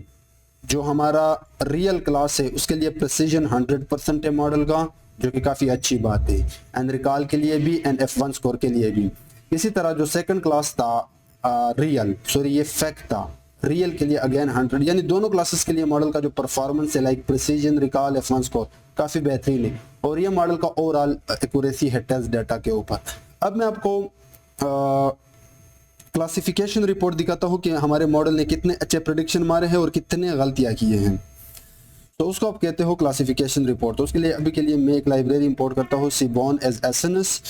जो हमारा रियल क्लास है उसके लिए प्रिसीजन 100% है मॉडल का, जो कि काफ़ी अच्छी बात है, एंड रिकॉल के लिए भी एंड F1 स्कोर के लिए भी। इसी तरह जो सेकंड क्लास था ये फेक था, रियल के लिए अगेन 100, यानी दोनों क्लासेस के लिए मॉडल का जो परफॉर्मेंस है like precision, recall, F1 score काफ़ी बेहतरीन है। और ये मॉडल का ओवरऑल एक्यूरेसी है टेस्ट डाटा के ऊपर। अब मैं आपको क्लासिफिकेशन रिपोर्ट दिखाता हूँ कि हमारे मॉडल ने कितने अच्छे प्रेडिक्शन मारे हैं और कितने गलतियाँ किए हैं। तो उसको आप कहते हो क्लासिफिकेशन रिपोर्ट। तो उसके लिए अभी के लिए मैं एक लाइब्रेरी इंपोर्ट करता हूँ सीबॉर्न एज एसएनएस,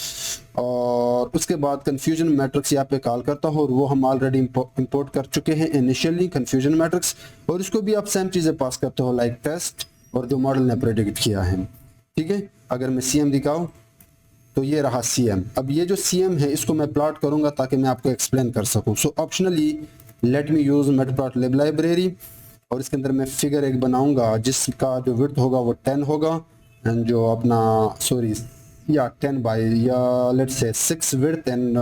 और उसके बाद कन्फ्यूजन मैट्रिक्स यहाँ पे कॉल करता हूँ, और वो हम ऑलरेडी इंपोर्ट कर चुके हैं इनिशियली कन्फ्यूजन मैट्रिक्स। और इसको भी आप सेम चीज़ें पास करते हो लाइक टेस्ट और जो मॉडल ने प्रेडिक्ट किया है। ठीक है, अगर मैं CM दिखाऊँ तो ये रहा CM। अब ये जो CM है इसको मैं प्लॉट करूंगा ताकि मैं आपको एक्सप्लेन कर सकूं। So optionally let me use matplotlib library, और इसके अंदर मैं फिगर एक बनाऊंगा जिसका जो विड्थ होगा वो 10 होगा, एंड जो अपना 10 बाई या लेट्स से 6 विड्थ एंड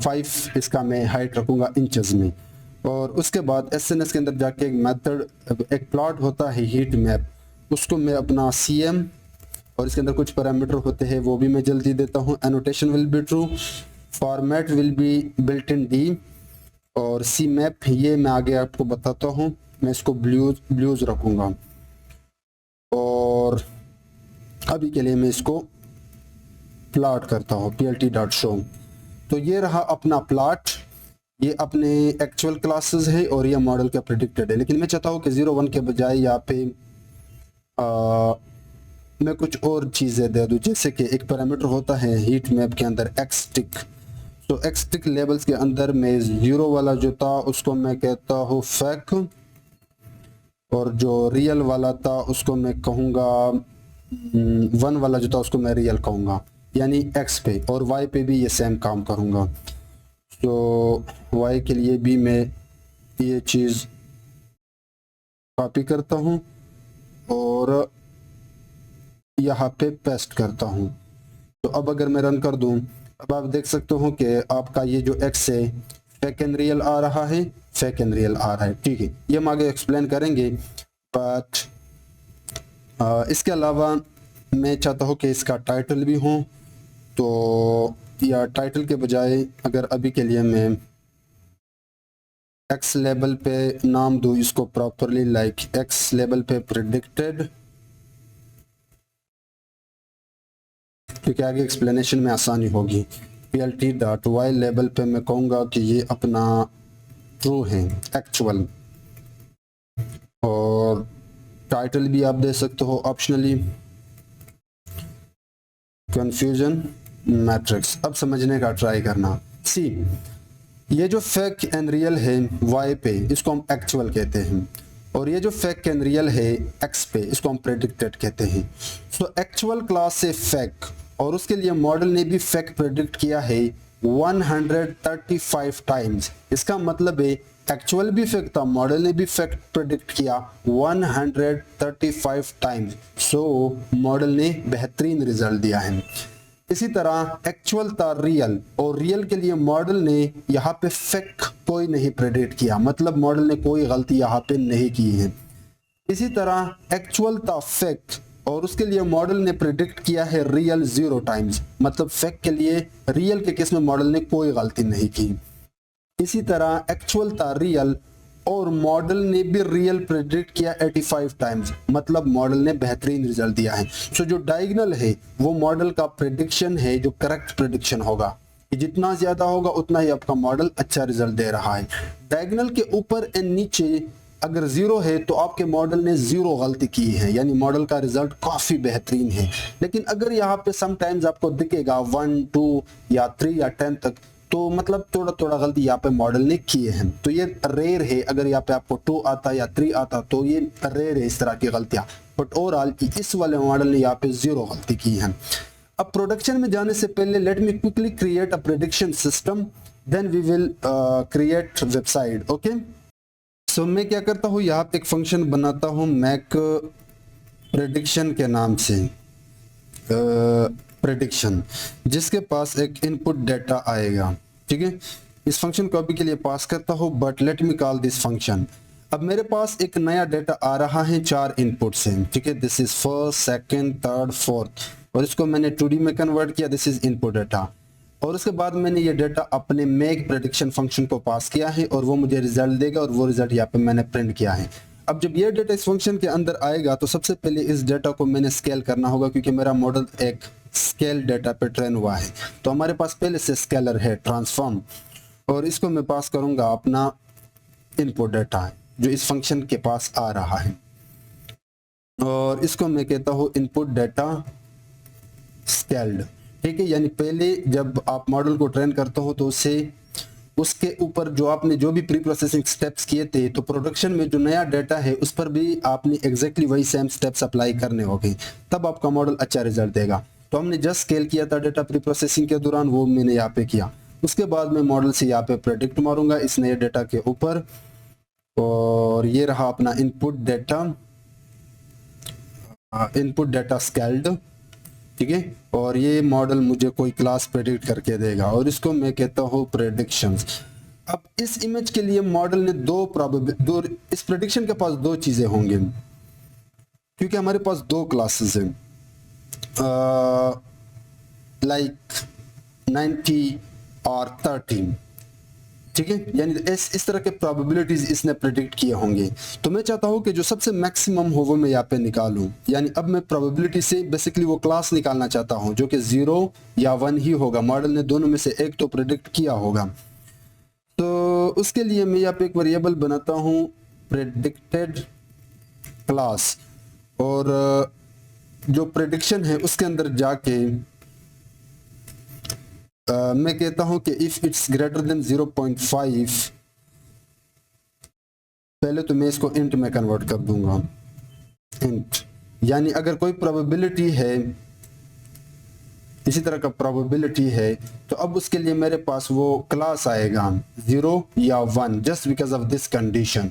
5 इसका मैं हाइट रखूंगा इंचेस में। और उसके बाद SNS के अंदर जाके एक मेथड, एक प्लॉट होता है हीट मैप, उसको मैं अपना CM और इसके अंदर कुछ पैरामीटर होते हैं वो भी मैं जल्दी देता हूँ। Annotation will be true, format will be built in D, और C मैप ये मैं आगे आपको बताता हूँ। मैं इसको ब्लूज रखूँगा, और अभी के लिए मैं इसको प्लॉट करता हूँ plt.show। तो ये रहा अपना प्लॉट, ये अपने एक्चुअल क्लासेस है और ये मॉडल का प्रेडिक्टेड है। लेकिन मैं चाहता हूँ कि 0-1 के बजाय यहाँ पे मैं कुछ और चीज़ें दे दूँ, जैसे कि एक पैरामीटर होता है हीट मैप के अंदर xtick। तो xtick लेबल्स के अंदर मैं 0 वाला जो था उसको मैं कहता हूँ फेक, और जो रियल वाला था उसको मैं कहूँगा 1 वाला जो था उसको मैं रियल कहूँगा, यानी x पे, और y पे भी ये सेम काम करूँगा। तो y के लिए भी मैं ये चीज़ कॉपी करता हूँ और यहाँ पे पेस्ट करता हूँ। तो अब अगर मैं रन कर दूँ, अब आप देख सकते हो कि आपका ये जो x है फेक एंड रियल आ रहा है, फेक एंड रियल आ रहा है। ठीक है, ये हम आगे एक्सप्लेन करेंगे। बट इसके अलावा मैं चाहता हूँ कि इसका टाइटल भी हो, तो या टाइटल के बजाय अगर अभी के लिए मैं x लेवल पे नाम दूँ इसको प्रॉपरली, लाइक x लेवल पे प्रेडिक्टेड, क्योंकि आगे एक्सप्लेनेशन में आसानी होगी। plt.y लेवल पे मैं कहूँगा कि ये अपना ट्रू है, एक्चुअल, और टाइटल भी आप दे सकते हो ऑप्शनली कन्फ्यूजन मैट्रिक्स। अब समझने का ट्राई करना। सी ये जो फेक एंड रियल है y पे, इसको हम एक्चुअल कहते हैं, और ये जो फेक एंड रियल है x पे, इसको हम प्रेडिक्टेड कहते हैं। सो एक्चुअल क्लास से फेक, और उसके लिए मॉडल ने भी फेक प्रेडिक्ट किया है 135 टाइम्स। इसका मतलब है एक्चुअल भी फेक था, मॉडल ने भी फेक प्रेडिक्ट किया 135 टाइम्स। सो मॉडल ने बेहतरीन रिजल्ट दिया है। इसी तरह एक्चुअल था रियल, और रियल के लिए मॉडल ने यहाँ पे फेक कोई नहीं प्रेडिक्ट किया, मतलब मॉडल ने कोई गलती यहाँ पे नहीं की है। इसी तरह एक्चुअल था फेक, और उसके लिए मॉडल ने प्रेडिक्ट किया है रियल 0 टाइम्स, मतलब फेक के लिए रियल के केस में मॉडल ने कोई गलती नहीं की। इसी तरह एक्चुअल था रियल, और मॉडल ने भी रियल प्रेडिक्ट किया 85 टाइम्स, मतलब मॉडल ने बेहतरीन रिजल्ट दिया है। सो जो डायगोनल है वो मॉडल का प्रेडिक्शन है, जो करेक्ट प्रेडिक्शन होगा, जितना ज्यादा होगा उतना ही आपका मॉडल अच्छा रिजल्ट दे रहा है। डायगोनल के ऊपर एंड नीचे अगर 0 है तो आपके मॉडल ने 0 गलती की है, यानी मॉडल का रिजल्ट काफी बेहतरीन है। लेकिन अगर यहाँ पे समटाइम्स आपको दिखेगा 1, 2 या 3 या 10 तक, तो मतलब थोड़ा थोड़ा गलती यहाँ पे मॉडल ने किए हैं, तो ये रेयर है। अगर यहाँ पे आपको 2 आता या 3 आता तो ये रेयर है इस तरह की गलतियां, बट ओवरऑल इस वाले मॉडल ने यहाँ पे 0 गलती की है। अब प्रोडक्शन में जाने से पहले let me quickly create a prediction system, then we will create website. Okay, so मैं क्या करता हूँ, यहाँ पे एक फंक्शन बनाता हूँ मैक प्रेडिक्शन के नाम से, प्रेडिक्शन, जिसके पास एक इनपुट डाटा आएगा। ठीक है, इस फंक्शन को अभी के लिए पास करता हूँ, but let me call this function. अब मेरे पास एक नया डाटा आ रहा है 4 इनपुट से। ठीक है, this is first, second, third, fourth, और इसको मैंने 2D में कन्वर्ट किया, दिस इज इनपुट डाटा। और उसके बाद मैंने ये डाटा अपने मेक प्रेडिक्शन फंक्शन को पास किया है, और वो मुझे रिजल्ट देगा, और वो रिजल्ट यहाँ पे मैंने प्रिंट किया है। अब जब ये डाटा इस फंक्शन के अंदर आएगा तो सबसे पहले इस डाटा को मैंने स्केल करना होगा, क्योंकि मेरा मॉडल एक स्केल डाटा पे ट्रेन हुआ है। तो हमारे पास पहले से स्केलर है ट्रांसफॉर्म, और इसको मैं पास करूंगा अपना इनपुट डाटा जो इस फंक्शन के पास आ रहा है, और इसको मैं कहता हूँ इनपुट डाटा स्केल्ड। ठीक है, यानी पहले जब आप मॉडल को ट्रेन करते हो तो उसके ऊपर जो आपने जो भी प्री प्रोसेसिंग स्टेप्स किए थे, तो प्रोडक्शन में जो नया डाटा है उस पर भी आपने एग्जैक्टली वही सेम स्टेप्स अप्लाई करने होंगे, तब आपका मॉडल अच्छा रिजल्ट देगा। तो हमने जस्ट स्केल किया था डाटा प्री प्रोसेसिंग के दौरान, वो मैंने यहाँ पे किया। उसके बाद मैं मॉडल से यहाँ पे प्रेडिक्ट मारूंगा इस नए डाटा के ऊपर, और ये रहा अपना इनपुट डाटा स्केल्ड। ठीक है, और ये मॉडल मुझे कोई क्लास प्रेडिक्ट करके देगा, और इसको मैं कहता हूँ प्रेडिक्शंस। अब इस इमेज के लिए मॉडल ने दो इस प्रेडिक्शन के पास 2 चीजें होंगे, क्योंकि हमारे पास 2 क्लासेस हैं, लाइक 90 और 13। ठीक है, यानी इस तरह के प्रोबेबिलिटीज इसने प्रेडिक्ट किए होंगे। तो मैं चाहता हूं कि जो सबसे मैक्सिमम हो वो मैं यहाँ पे निकालूं, यानी अब मैं प्रोबेबिलिटी से बेसिकली वो क्लास निकालना चाहता हूं जो कि 0 या 1 ही होगा। मॉडल ने दोनों में से एक तो प्रेडिक्ट किया होगा। तो उसके लिए मैं यहाँ पे एक वेरिएबल बनाता हूं प्रेडिक्टेड क्लास, और जो प्रेडिक्शन है उसके अंदर जाके मैं कहता हूं कि इफ इट्स ग्रेटर देन 0.5, पहले तो मैं इसको इंट में कन्वर्ट कर दूंगा, इंट, यानी अगर कोई प्रोबेबिलिटी है, इसी तरह का प्रोबेबिलिटी है, तो अब उसके लिए मेरे पास वो क्लास आएगा 0 या 1, just because of this condition,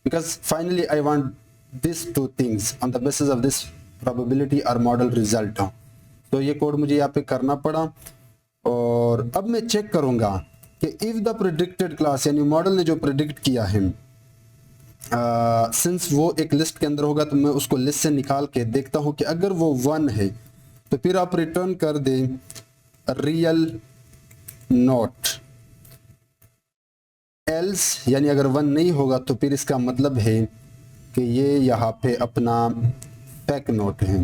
because finally I want this 2 things on the basis of this probability और मॉडल रिजल्ट। तो ये कोड मुझे यहाँ पे करना पड़ा, और अब मैं चेक करूंगा कि इफ द प्रेडिक्टेड क्लास, यानी मॉडल ने जो प्रेडिक्ट किया है, सिंस वो एक लिस्ट के अंदर होगा, तो मैं उसको लिस्ट से निकाल के देखता हूं कि अगर वो 1 है तो फिर आप रिटर्न कर दें रियल नॉट, एल्स यानी अगर 1 नहीं होगा तो फिर इसका मतलब है कि ये यहाँ पे अपना फेक नोट है।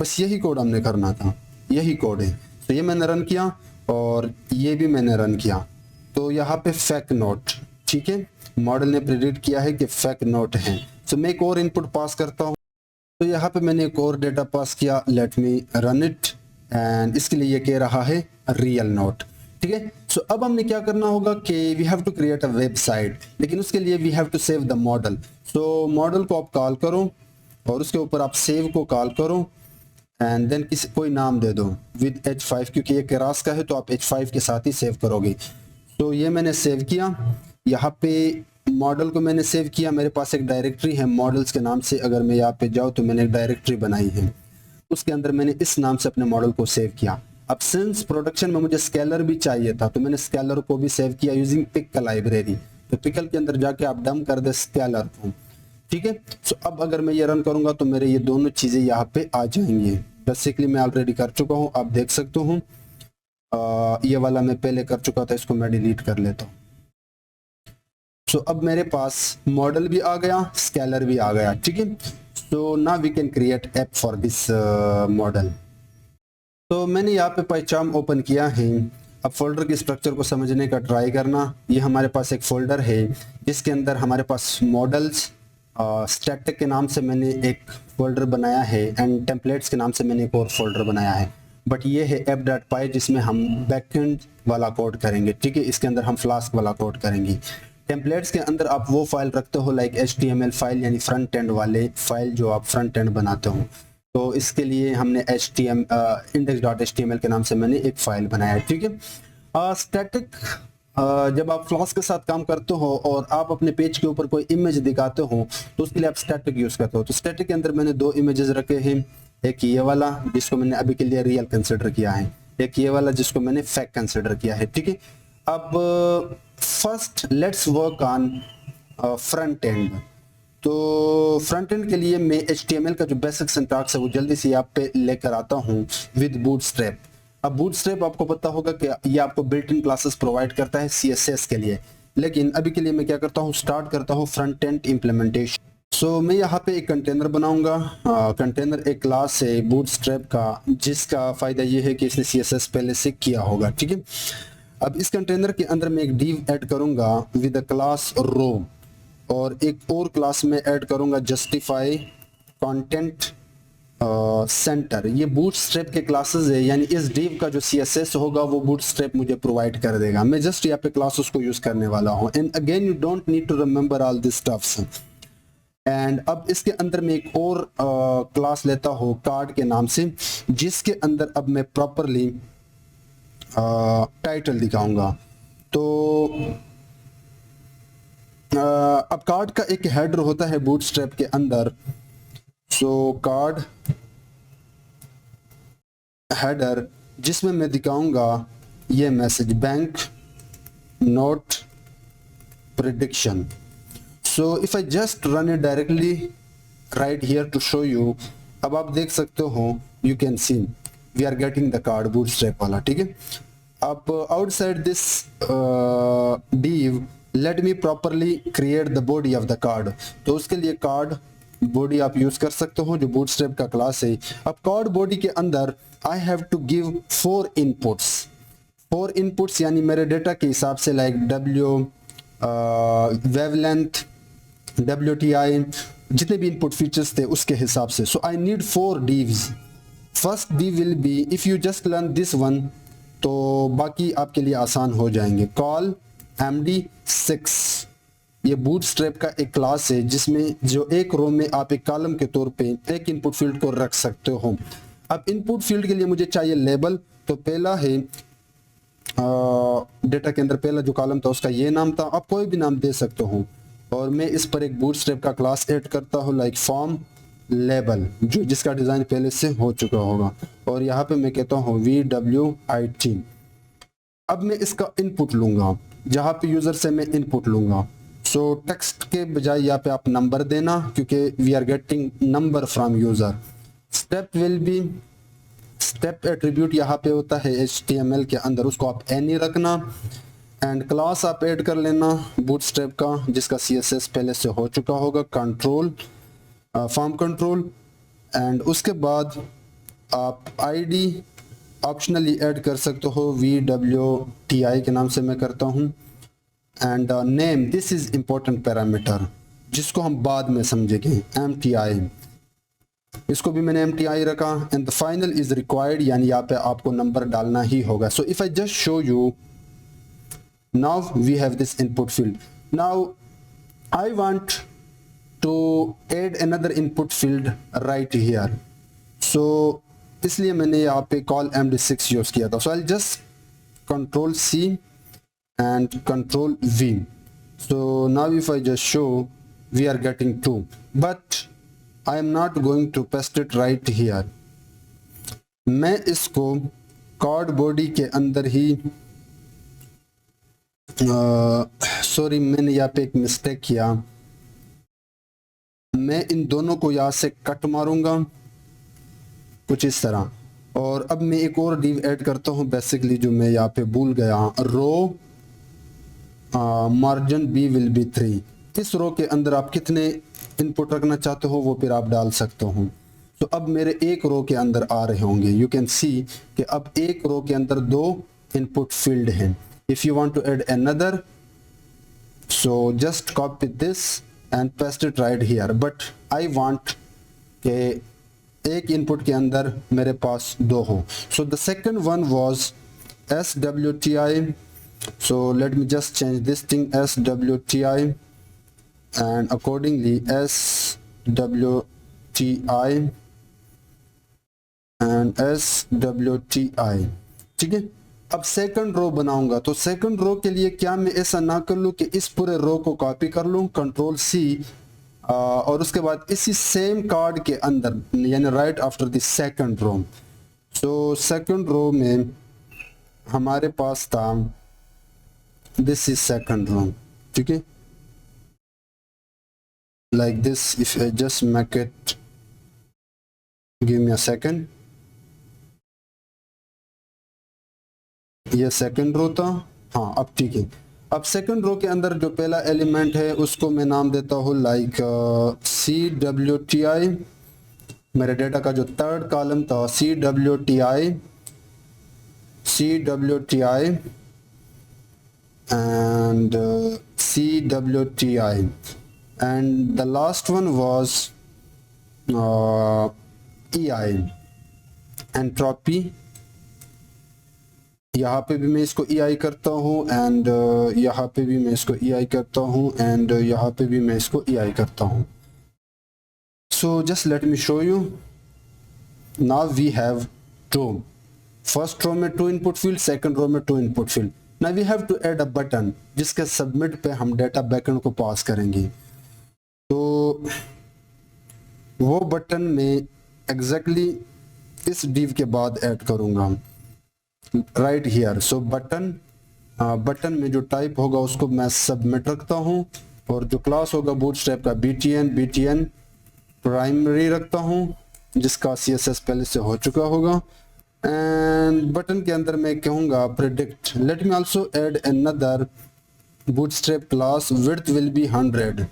बस यही कोड हमने करना था, यही कोड है। तो ये मैंने रन किया और ये भी मैंने रन किया, तो यहाँ पे फेक नोट, ठीक है, मॉडल ने प्रेडिक्ट किया है कि फेक नोट है। तो मैं एक और इनपुट पास करता हूँ, तो यहाँ पे मैंने एक और डेटा पास किया, let me run it, and इसके लिए ये कह रहा है रियल नोट। ठीक है। सो अब हमने क्या करना होगा कि we have to create a website, लेकिन उसके लिए we have to save the model. So model को आप कॉल करो और उसके ऊपर आप सेव को कॉल करो एंड देन किसी कोई नाम दे दो विद H5, क्योंकि ये केरास का है तो आप H5 के साथ ही सेव करोगे। तो ये मैंने सेव किया, यहाँ पे मॉडल को मैंने सेव किया। मेरे पास एक डायरेक्टरी है मॉडल्स के नाम से, अगर मैं यहाँ पे जाऊँ तो मैंने एक डायरेक्टरी बनाई है, उसके अंदर मैंने इस नाम से अपने मॉडल को सेव किया। अब सिंस प्रोडक्शन में मुझे स्केलर भी चाहिए था तो मैंने स्केलर को भी सेव किया यूजिंग पिकल लाइब्रेरी। तो पिकल के अंदर जाके आप डंप कर दे स्केलर को, ठीक है। सो अब अगर मैं ये रन करूंगा तो मेरे ये दोनों चीजें यहाँ पे आ जाएंगी। बेसिकली मैं ऑलरेडी कर चुका हूँ, आप देख सकते हो। ये वाला मैं पहले कर चुका था, इसको मैं डिलीट कर लेता हूँ। सो अब मेरे पास मॉडल भी आ गया, स्केलर भी आ गया, ठीक है। So now we can create app for this model. तो मैंने यहाँ पे पाइचार्म ओपन किया है। अब फोल्डर के स्ट्रक्चर को समझने का ट्राई करना। ये हमारे पास एक फोल्डर है जिसके अंदर हमारे पास मॉडल्स, स्टैटिक के नाम से मैंने एक फोल्डर बनाया है एंड टेम्पलेट्स के नाम से मैंने एक और फोल्डर बनाया है। बट ये है app.py जिसमें हम बैकएंड वाला कोड करेंगे, ठीक है। इसके अंदर हम फ्लास्क वाला कोड करेंगे। टेम्पलेट्स के अंदर आप वो फाइल रखते हो लाइक HTML फाइल, यानी फ्रंट एंड वाले फाइल जो आप फ्रंट एंड बनाते हो। तो इसके लिए हमने index.html के नाम से मैंने एक फाइल बनाया है, ठीक है। स्टैटिक जब आप फ्लास्क के साथ काम करते हो और आप अपने पेज के ऊपर कोई इमेज दिखाते हो तो उसके लिए आप स्टैटिक यूज करते हो। तो स्टैटिक के अंदर मैंने दो इमेजेस रखे हैं, एक ये वाला जिसको मैंने अभी के लिए रियल कंसिडर किया है, एक ये वाला जिसको मैंने फेक कंसिडर किया है, ठीक है। अब first let's work on front end. तो फ्रंट एंड के लिए मैं HTML का जो बेसिक सिंटैक्स है वो जल्दी से यहाँ पे लेकर आता हूँ विद बूटस्ट्रैप। अब बूटस्ट्रैप आपको पता होगा कि ये आपको बिल्ट इन क्लासेस प्रोवाइड करता है CSS के लिए, लेकिन अभी के लिए मैं क्या करता हूँ, स्टार्ट करता हूँ फ्रंट एंड इम्प्लीमेंटेशन। सो मैं यहाँ पे एक कंटेनर बनाऊंगा। कंटेनर एक क्लास है बूटस्ट्रैप का, जिसका फायदा ये है कि इसने CSS पहले से किया होगा, ठीक है। अब इस कंटेनर के अंदर मैं एक डिव ऐड करूंगा विद द क्लास रो, और एक और क्लास में ऐड करूंगा जस्टिफाई कंटेंट सेंटर। ये बूटस्ट्रैप के क्लासेस है, यानी इस डिव का जो CSS होगा वो बूटस्ट्रैप मुझे प्रोवाइड कर देगा। मैं जस्ट यहाँ पे क्लासेस को यूज करने वाला हूँ। And again you don't need to remember all this stuffs. And अब इसके अंदर मैं एक और क्लास लेता हूँ कार्ड के नाम से, जिसके अंदर अब मैं प्रॉपरली टाइटल दिखाऊंगा। तो अब कार्ड का एक हेडर होता है बूटस्ट्रैप के अंदर। सो कार्ड हेडर जिसमें मैं दिखाऊंगा ये message bank note prediction. So if I just run it directly right here to show you, अब आप देख सकते हो, you can see we are getting the card Bootstrap वाला, ठीक है। अब outside this div let me properly create the body of the card. तो उसके लिए कार्ड बॉडी आप यूज कर सकते हो जो बूटस्ट्रैप का क्लास है। अब कार्ड बॉडी के अंदर I have to give 4 inputs, यानी मेरे डेटा के हिसाब से लाइक वेवलेंथ, WTI, जितने भी इनपुट फीचर्स थे उसके हिसाब से। So I need 4 divs। First div will be, if you just learn this one तो बाकी आपके लिए आसान हो जाएंगे। कॉल MD6, ये बूटस्ट्रैप का एक क्लास है जिसमें जो एक रो में आप एक कॉलम के तौर पे एक इनपुट फील्ड को रख सकते हो। अब इनपुट फील्ड के लिए मुझे चाहिए लेबल। तो पहला है डेटा के अंदर पहला जो कॉलम था उसका ये नाम था, आप कोई भी नाम दे सकते हो। और मैं इस पर एक बूटस्ट्रैप का क्लास ऐड करता हूँ लाइक फॉर्म लेबल, जो जिसका डिज़ाइन पहले से हो चुका होगा। और यहाँ पे मैं कहता हूँ VWIT। अब मैं इसका इनपुट लूँगा, जहाँ पे यूज़र से मैं इनपुट लूँगा। सो टेक्स्ट के बजाय यहाँ पे आप नंबर देना, क्योंकि we are getting number from user. Step will be, step attribute यहाँ पे होता है HTML के अंदर, उसको आप any रखना। एंड क्लास आप ऐड कर लेना बूटस्ट्रैप का जिसका CSS पहले से हो चुका होगा, कंट्रोल फॉर्म कंट्रोल। एंड उसके बाद आप ID ऑप्शनली ऐड कर सकते हो, VWTI के नाम से मैं करता हूँ। And name, this is important parameter जिसको हम बाद में समझेंगे, MTI, इसको भी मैंने MTI रखा। And the final is required, यानी यहाँ पे आपको नंबर डालना ही होगा। So if I just show you Now we have this input field. Now I want to add another input field right here. So इसलिए मैंने यहाँ पे call md6 यूज किया था. So I'll just control C and control V. So now if I just show, we are getting 2, but I am not going to paste it right here. मैं इसको card body के अंदर ही sorry मैंने यहाँ पे एक मिस्टेक किया. मैं इन दोनों को यहाँ से कट मारूंगा कुछ इस तरह, और अब मैं एक और डिव ऐड करता हूँ बेसिकली जो मैं यहाँ पे भूल गया. रो मार्जिन बी विल बी 3. इस रो के अंदर आप कितने इनपुट रखना चाहते हो वो फिर आप डाल सकते हो. तो अब मेरे एक रो के अंदर आ रहे होंगे. यू कैन सी कि अब एक रो के अंदर 2 इनपुट फील्ड हैं. If you want to add another, so just copy this and paste it right here. But I want के एक इनपुट के अंदर मेरे पास 2 हो. So the second one was SWTI. So let me just change this thing SWTI, and accordingly SWTI and SWTI. ठीक है. अब सेकंड रो बनाऊंगा, तो सेकंड रो के लिए क्या मैं ऐसा ना कर लूं कि इस पूरे रो को कॉपी कर लूं, कंट्रोल C, और उसके बाद इसी सेम कार्ड के अंदर यानी right after the second row. So second row में हमारे पास था this is second row. ठीक है, like this. If I just make it, give me a second. ये सेकंड रो था. हाँ अब ठीक है. अब सेकंड रो के अंदर जो पहला एलिमेंट है उसको मैं नाम देता हूँ लाइक CWTI. मेरे डेटा का जो थर्ड कॉलम था CWTI and CWTI, and the last one was EI, entropy. यहाँ पे भी मैं इसको EI करता हूँ, एंड यहाँ पे भी मैं इसको EI करता हूँ, एंड यहाँ पे भी मैं इसको EI करता हूँ. So just let me show you. Now we have 2. First row में 2 इनपुट फील्ड, सेकंड रो में 2 input field. Now we have to add a button जिसके सबमिट पे हम डेटा बैकएंड को पास करेंगे. तो वो बटन में एग्जैक्टली इस डिव के बाद ऐड करूंगा राइट हियर. सो बटन में जो टाइप होगा उसको मैं सबमिट रखता हूं, और जो क्लास होगा बूटस्ट्रैप का BTN प्राइमरी रखता हूं जिसका CSS पहले से हो चुका होगा. एंड बटन के अंदर मैं कहूँगा predict. Let me also add another bootstrap class. Width will be 100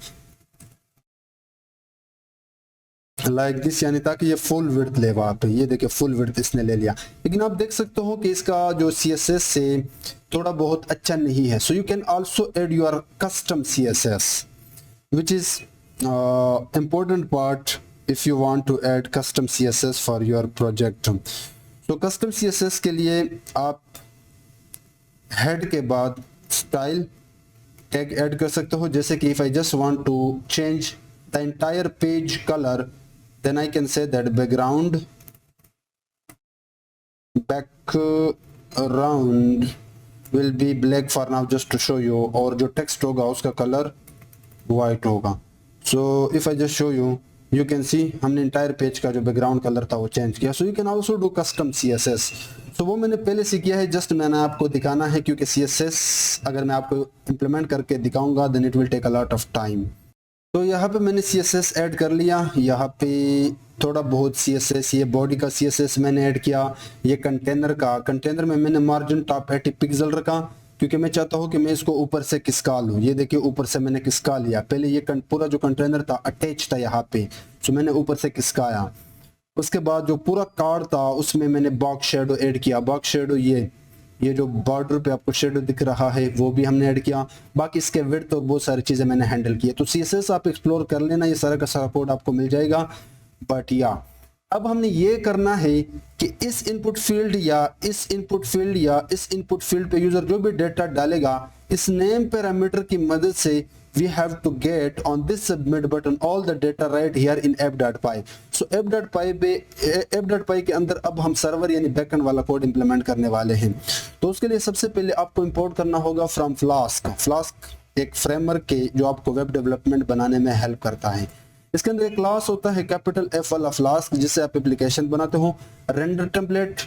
like this, यानी ताकि ये फुल विड्थ ले. वहाँ पे ये देखिए फुल विड्थ इसने ले लिया, लेकिन आप देख सकते हो कि इसका जो CSS से थोड़ा बहुत अच्छा नहीं है. So you can also add your custom CSS which is important part if you want to add custom CSS for your project. तो कस्टम CSS के लिए आप हेड के बाद स्टाइल टैग ऐड कर सकते हो. जैसे कि if I just want to change the entire page colour, then I can say that background will be black for now just to show you, और जो टेक्स्ट होगा उसका कलर वाइट होगा. So if I just show you, you can see हमने entire page का जो background colour था वो चेंज किया. So you can also do custom CSS. सो वो मैंने पहले से किया है, जस्ट मैंने आपको दिखाना है, क्योंकि CSS अगर मैं आपको इम्प्लीमेंट करके दिखाऊंगा then it will take a lot of time. तो यहाँ पे मैंने CSS ऐड कर लिया. यहाँ पे थोड़ा बहुत CSS, ये बॉडी का CSS मैंने ऐड किया. ये कंटेनर में मैंने मार्जिन टॉप 80 पिक्सल रखा, क्योंकि मैं चाहता हूँ कि मैं इसको ऊपर से खिसका लूँ. ये देखिए ऊपर से मैंने खिसका लिया. पहले ये पूरा जो कंटेनर था अटैच था यहाँ पे, तो मैंने ऊपर से खिसकाया. उसके बाद जो पूरा कार्ड था उसमें मैंने बॉक्स शेडो ऐड किया. बॉक्स शेडो ये जो बॉर्डर पे आपको शेडो दिख रहा है वो भी हमने ऐड किया. बाकी इसके विड्थ और बहुत सारी चीज़ें मैंने हैंडल की. तो CSS आप एक्सप्लोर कर लेना, ये सारा का सारा कोड आपको मिल जाएगा. बट या अब हमने ये करना है कि इस इनपुट फील्ड या इस इनपुट फील्ड या इस इनपुट फील्ड पे यूजर जो भी डेटा डालेगा इस नेम पैरामीटर की मदद से we have to get on this submit button all the data right here in app.py. so app.py के अंदर अब हम सर्वर यानी बैकएंड वाला कोड इंप्लीमेंट करने वाले हैं। तो उसके लिए सबसे पहले आपको इंपोर्ट करना होगा फ्रॉम फ्लास्क एक फ्रेमवर्क के जो आपको वेब डेवलपमेंट बनाने में हेल्प करता है। इसके अंदर एक क्लास होता है कैपिटल F वाला फ्लास्क जिससे आप एप्लीकेशन बनाते हो। रेंडर टेम्पलेट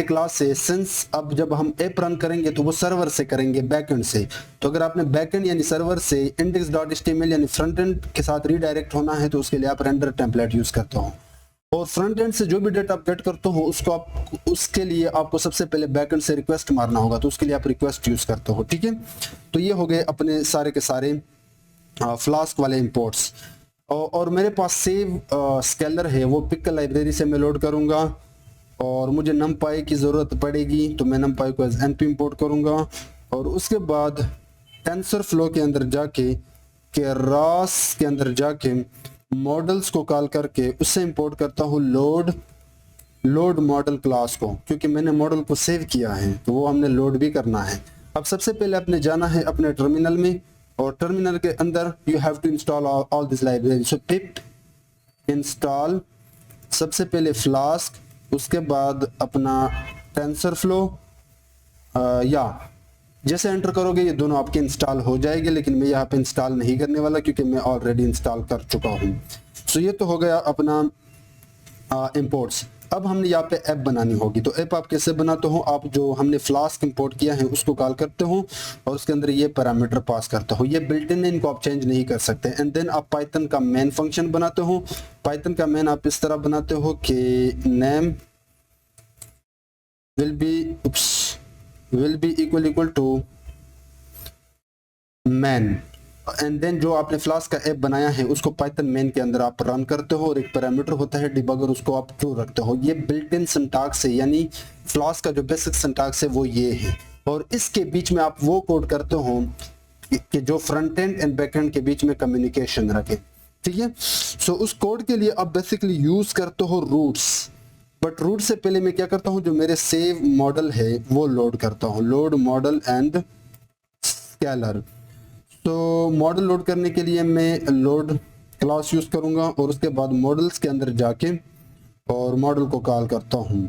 एक क्लास से सिंस अब जब हम ऐप रन करेंगे तो वो सर्वर से करेंगे बैकएंड से। तो अगर आपने बैकएंड यानी सर्वर से index.html यानी फ्रंट एंड के साथ रीडायरेक्ट होना है तो उसके लिए आप रेंडर टेम्पलेट यूज करते हो। और फ्रंट एंड से जो भी डेटा आप गेट करते हो उसके लिए आपको सबसे पहले बैकएंड से रिक्वेस्ट मारना होगा, तो उसके लिए आप रिक्वेस्ट यूज करते हो। ठीक है, तो ये हो गए अपने सारे के सारे फ्लास्क वाले इंपोर्ट्स। और मेरे पास सेव स्केलर है, वो पिकल लाइब्रेरी से मैं लोड करूंगा और मुझे numpy की ज़रूरत पड़ेगी तो मैं numpy को एज np इंपोर्ट करूंगा। और उसके बाद टेंसरफ्लो के अंदर जाके केरास के अंदर जाके मॉडल्स को कॉल करके उससे इंपोर्ट करता हूँ लोड मॉडल क्लास को, क्योंकि मैंने मॉडल को सेव किया है तो वो हमने लोड भी करना है। अब सबसे पहले आपने जाना है अपने टर्मिनल में और टर्मिनल के अंदर you have to install all this library. So pip install सबसे पहले फ्लास्क, उसके बाद अपना टेंसरफ्लो या जैसे एंटर करोगे ये दोनों आपके इंस्टॉल हो जाएंगे, लेकिन मैं यहाँ पे इंस्टॉल नहीं करने वाला क्योंकि मैं ऑलरेडी इंस्टॉल कर चुका हूँ। सो ये तो हो गया अपना इंपोर्ट्स। अब हमने यहाँ पे ऐप बनानी होगी। तो ऐप आप कैसे बनाते हो, आप जो हमने फ्लास्क इंपोर्ट किया है उसको कॉल करते हो और उसके अंदर ये पैरामीटर पास करते हो। ये बिल्ट इन है, इनको आप चेंज नहीं कर सकते। एंड देन आप पाइथन का मेन फंक्शन बनाते हो। पाइथन का मेन आप इस तरह बनाते हो कि name will be equal to main and then जो आपने फ्लास्क का ऐप बनाया है उसको पाइथन मेन के अंदर आप रन करते हो और एक पैरामीटर होता है डिबगर, उसको आप ट्रू रखते हो। ये बिल्ट इन सिंटैक्स है, यानी फ्लास्क का जो बेसिक सिंटैक्स है वो ये है। और इसके बीच में आप वो कोड करते हो कि जो front end and back and के बीच में कम्युनिकेशन रखे। ठीक है, सो उस कोड के लिए आप बेसिकली यूज करते हो रूट्स। बट रूट से पहले मैं क्या करता हूँ, जो मेरे सेव मॉडल है वो लोड करता हूँ, लोड मॉडल एंड स्केलर। तो मॉडल लोड करने के लिए मैं लोड क्लास यूज करूंगा और उसके बाद मॉडल्स के अंदर जाके और मॉडल को कॉल करता हूँ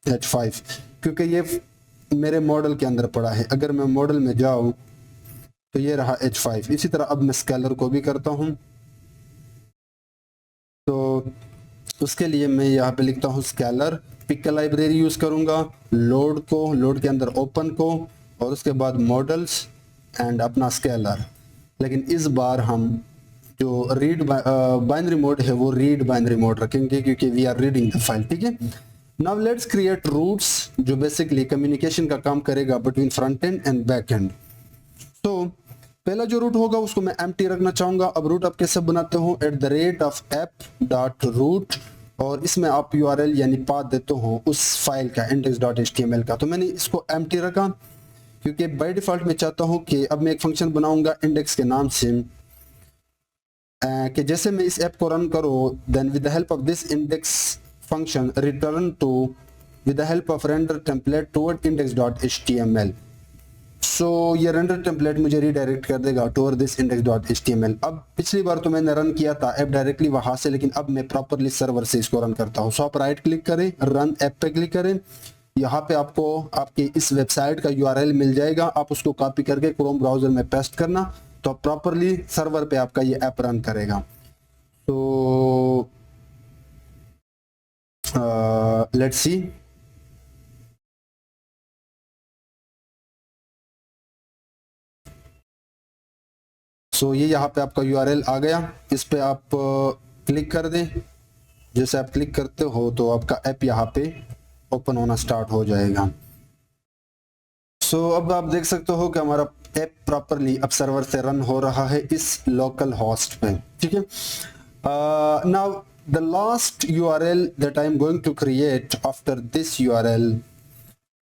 h5, क्योंकि ये मेरे मॉडल के अंदर पड़ा है। अगर मैं मॉडल में जाऊँ तो ये रहा h5। इसी तरह अब मैं स्केलर को भी करता हूँ। तो उसके लिए मैं यहाँ पे लिखता हूँ स्केलर, पिकल लाइब्रेरी यूज करूंगा, लोड के अंदर ओपन को और उसके बाद मॉडल्स एंड अपना स्केलर। लेकिन इस बार हम जो रीड बाइनरी मोड है वो रीड बाइनरी मोड रखेंगे क्योंकि we are reading the file. ठीक है, नाउ लेट्स क्रिएट रूट्स जो बेसिकली कम्युनिकेशन का काम करेगा between front end and back end. तो पहला जो रूट होगा उसको मैं एम्प्टी रखना चाहूंगा। अब रूट आप कैसे बनाते हो, @app.root और इसमें आप URL यानी पाथ देते हो उस फाइल का index.html का। तो मैंने इसको एम्प्टी रखा क्योंकि बाय डिफॉल्ट मैं चाहता हूं कि अब मैं एक फंक्शन बनाऊंगा इंडेक्स के नाम से कि जैसे मैं इस ऐप को रन करूं then with the help of this index function return to with the help of render template toward index.html। सो ये रेंडर टेम्पलेट मुझे रीडायरेक्ट कर देगा टुवर्ड दिस index.html। अब पिछली बार तो मैंने रन किया था ऐप डायरेक्टली वहां से, लेकिन अब मैं प्रॉपरली सर्वर से इसको रन करता हूं। सो आप राइट क्लिक करें, रन ऐप पे क्लिक करें, यहाँ पे आपको आपके इस वेबसाइट का URL मिल जाएगा। आप उसको कॉपी करके क्रोम ब्राउजर में पेस्ट करना तो प्रॉपरली सर्वर पे आपका ये ऐप रन करेगा। तो लेट्स सी, सो ये यहाँ पे आपका URL आ गया, इस पे आप क्लिक कर दें। जैसे आप क्लिक करते हो तो आपका ऐप यहाँ पे ओपन होना स्टार्ट हो जाएगा। सो अब आप देख सकते हो कि हमारा ऐप प्रॉपरली अब सर्वर से रन हो रहा है इस लोकल होस्ट पे। ठीक है, now the last URL that I am going to create after this URL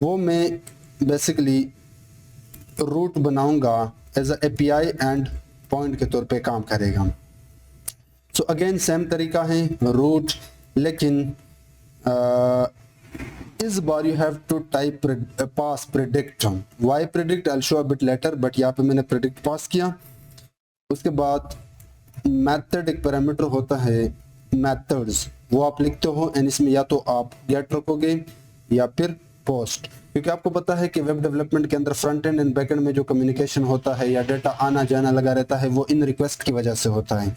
वो मैं बेसिकली रूट बनाऊंगा as a API end point के तौर पे काम करेगा। सो अगेन सेम तरीका है रूट, लेकिन इस बार you have to type pass predict. Y predict I show a bit later, but यहाँ पे मैंने प्रेडिक्ट पास किया। उसके बाद मेथड एक पैरामीटर होता है मेथड्स, वो आप लिखते हो एंड इसमें या तो आप गेट रखोगे या फिर पोस्ट, क्योंकि आपको पता है कि वेब डेवलपमेंट के अंदर front end and back and में जो कम्युनिकेशन होता है या डेटा आना जाना लगा रहता है वो इन रिक्वेस्ट की वजह से होता है।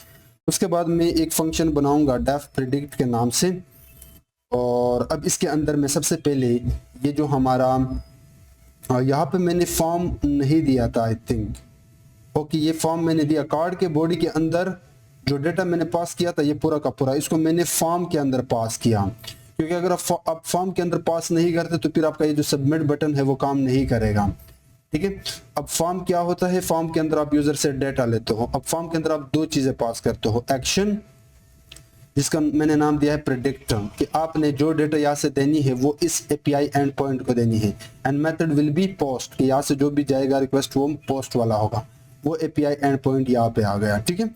उसके बाद मैं एक फंक्शन बनाऊंगा डेफ प्रेडिक्ट के नाम से, और अब इसके अंदर मैं सबसे पहले ये जो हमारा यहाँ पे मैंने फॉर्म नहीं दिया था, आई थिंक ओके ये फॉर्म मैंने दिया कार्ड के बॉडी के अंदर, जो डेटा मैंने पास किया था ये पूरा का पूरा इसको मैंने फॉर्म के अंदर पास किया, क्योंकि अगर आप फॉर्म के अंदर पास नहीं करते तो फिर आपका ये जो सबमिट बटन है वो काम नहीं करेगा। ठीक है, अब फॉर्म क्या होता है, फॉर्म के अंदर आप यूजर से डेटा लेते हो। अब फॉर्म के अंदर आप दो चीजें पास करते हो, एक्शन जिसका मैंने नाम दिया है प्रेडिक्ट, कि आपने जो डेटा यहाँ से देनी है वो इस एपीआई एंड पॉइंट को देनी है, and method will be post, कि यहाँ से जो भी जाएगा रिक्वेस्ट वो पोस्ट वाला होगा, वो एपीआई एंड पॉइंट यहाँ पे आ गया। ठीक है,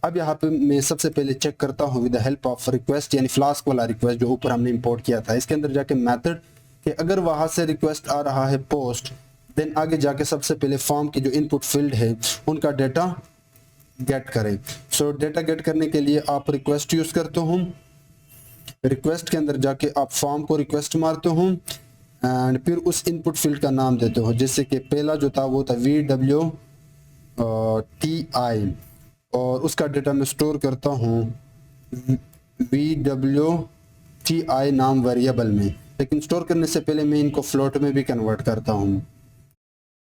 अब यहाँ पे मैं सबसे पहले चेक करता हूँ with the help of request, यानी फ्लास्क वाला रिक्वेस्ट जो ऊपर हमने इंपोर्ट किया था, इसके अंदर जाके मेथड कि अगर वहां से रिक्वेस्ट आ रहा है पोस्ट, देन आगे जाके सबसे पहले फॉर्म की जो इनपुट फील्ड है उनका डेटा गेट करें। सो डेटा गेट करने के लिए आप रिक्वेस्ट यूज करते हो, रिक्वेस्ट के अंदर जाके आप फॉर्म को रिक्वेस्ट मारते हो एंड फिर उस इनपुट फील्ड का नाम देते हो, जैसे कि पहला जो था वो था VWTI, और उसका डेटा मैं स्टोर करता हूँ VWTI नाम वेरिएबल में, लेकिन स्टोर करने से पहले मैं इनको फ्लोट में भी कन्वर्ट करता हूँ।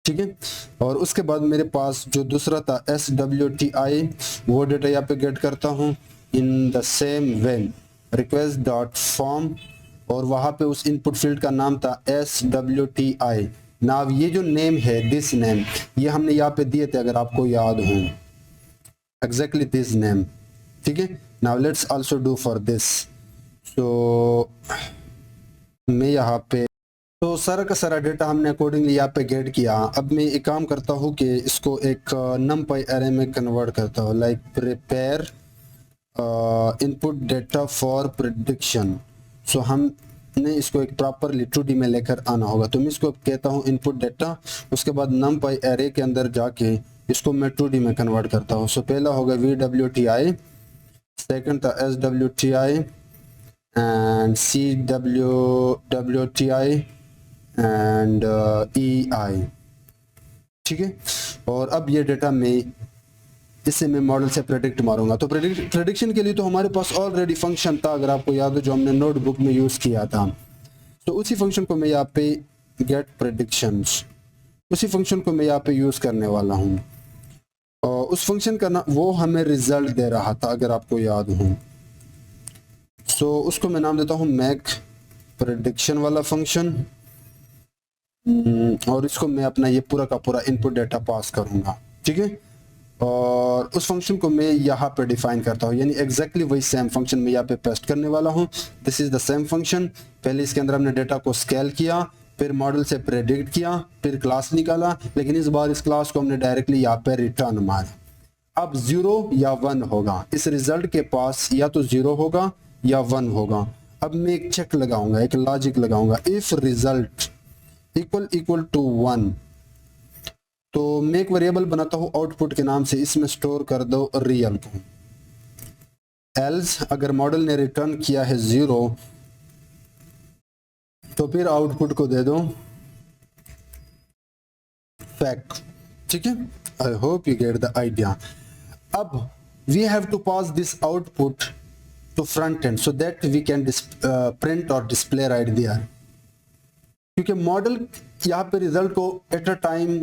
ठीक है, और उसके बाद मेरे पास जो दूसरा था SWTI, वो डेटा यहाँ पे गेट करता हूँ in the same way request dot form, और वहाँ पे उस इनपुट फील्ड का नाम था SWTI। नाउ ये जो नेम है दिस नेम, ये हमने यहाँ पे दिए थे अगर आपको याद हो, एग्जैक्टली दिस नेम। ठीक है, now let's also do for this. So मैं यहाँ पे तो सारा का सारा डेटा हमने अकॉर्डिंगली यहाँ पे गेट किया। अब मैं एक काम करता हूँ कि इसको एक numpy एरे में कन्वर्ट करता हूँ, like prepare input data for prediction. So हमने इसको एक प्रॉपरली 2D में लेकर आना होगा, तो मैं इसको कहता हूँ इनपुट डेटा, उसके बाद numpy एरे के अंदर जाके इसको मैं 2D में कन्वर्ट करता हूँ। सो पहला होगा VWTI, सेकंड था SWTI and CWTI and EI। ठीक है, और अब ये डेटा में इससे मैं मॉडल से प्रेडिक्ट मारूंगा। तो प्रेडिक्शन के लिए तो हमारे पास ऑलरेडी फंक्शन था, अगर आपको याद हो, जो हमने नोटबुक में यूज किया था। तो उसी फंक्शन को मैं यहाँ पे गेट प्रेडिक्शंस, उसी फंक्शन को मैं यहाँ पे यूज करने वाला हूँ, और उस फंक्शन का नाम वो हमें रिजल्ट दे रहा था अगर आपको याद हो। सो उसको मैं नाम देता हूँ मेक प्रेडिक्शन वाला फंक्शन, और इसको मैं अपना ये पूरा का पूरा इनपुट डेटा पास करूंगा। ठीक है, और उस फंक्शन को मैं यहाँ पे डिफाइन करता हूँ, यानी एग्जैक्टली वही सेम फंक्शन मैं यहाँ पे पेस्ट करने वाला हूँ। This is the same function. पहले इसके अंदर हमने डेटा को स्केल किया, फिर मॉडल से प्रेडिक्ट किया, फिर क्लास निकाला, लेकिन इस बार इस क्लास को हमने डायरेक्टली यहाँ पे रिटर्न मारा। अब 0 या 1 होगा, इस रिजल्ट के पास या तो 0 होगा या 1 होगा। अब मैं एक चेक लगाऊंगा, एक लॉजिक लगाऊंगा, इफ रिजल्ट इक्वल टू 1, तो मैं एक वेरिएबल बनाता हूं आउटपुट के नाम से, इसमें स्टोर कर दो रियल को। एल्स अगर मॉडल ने रिटर्न किया है 0, तो फिर आउटपुट को दे दो फेक। ठीक है, I hope you get the idea. अब we have to pass this output to front end so that we can print और डिस्प्ले राइट देयर, क्योंकि मॉडल यहाँ पे रिजल्ट को एट अ टाइम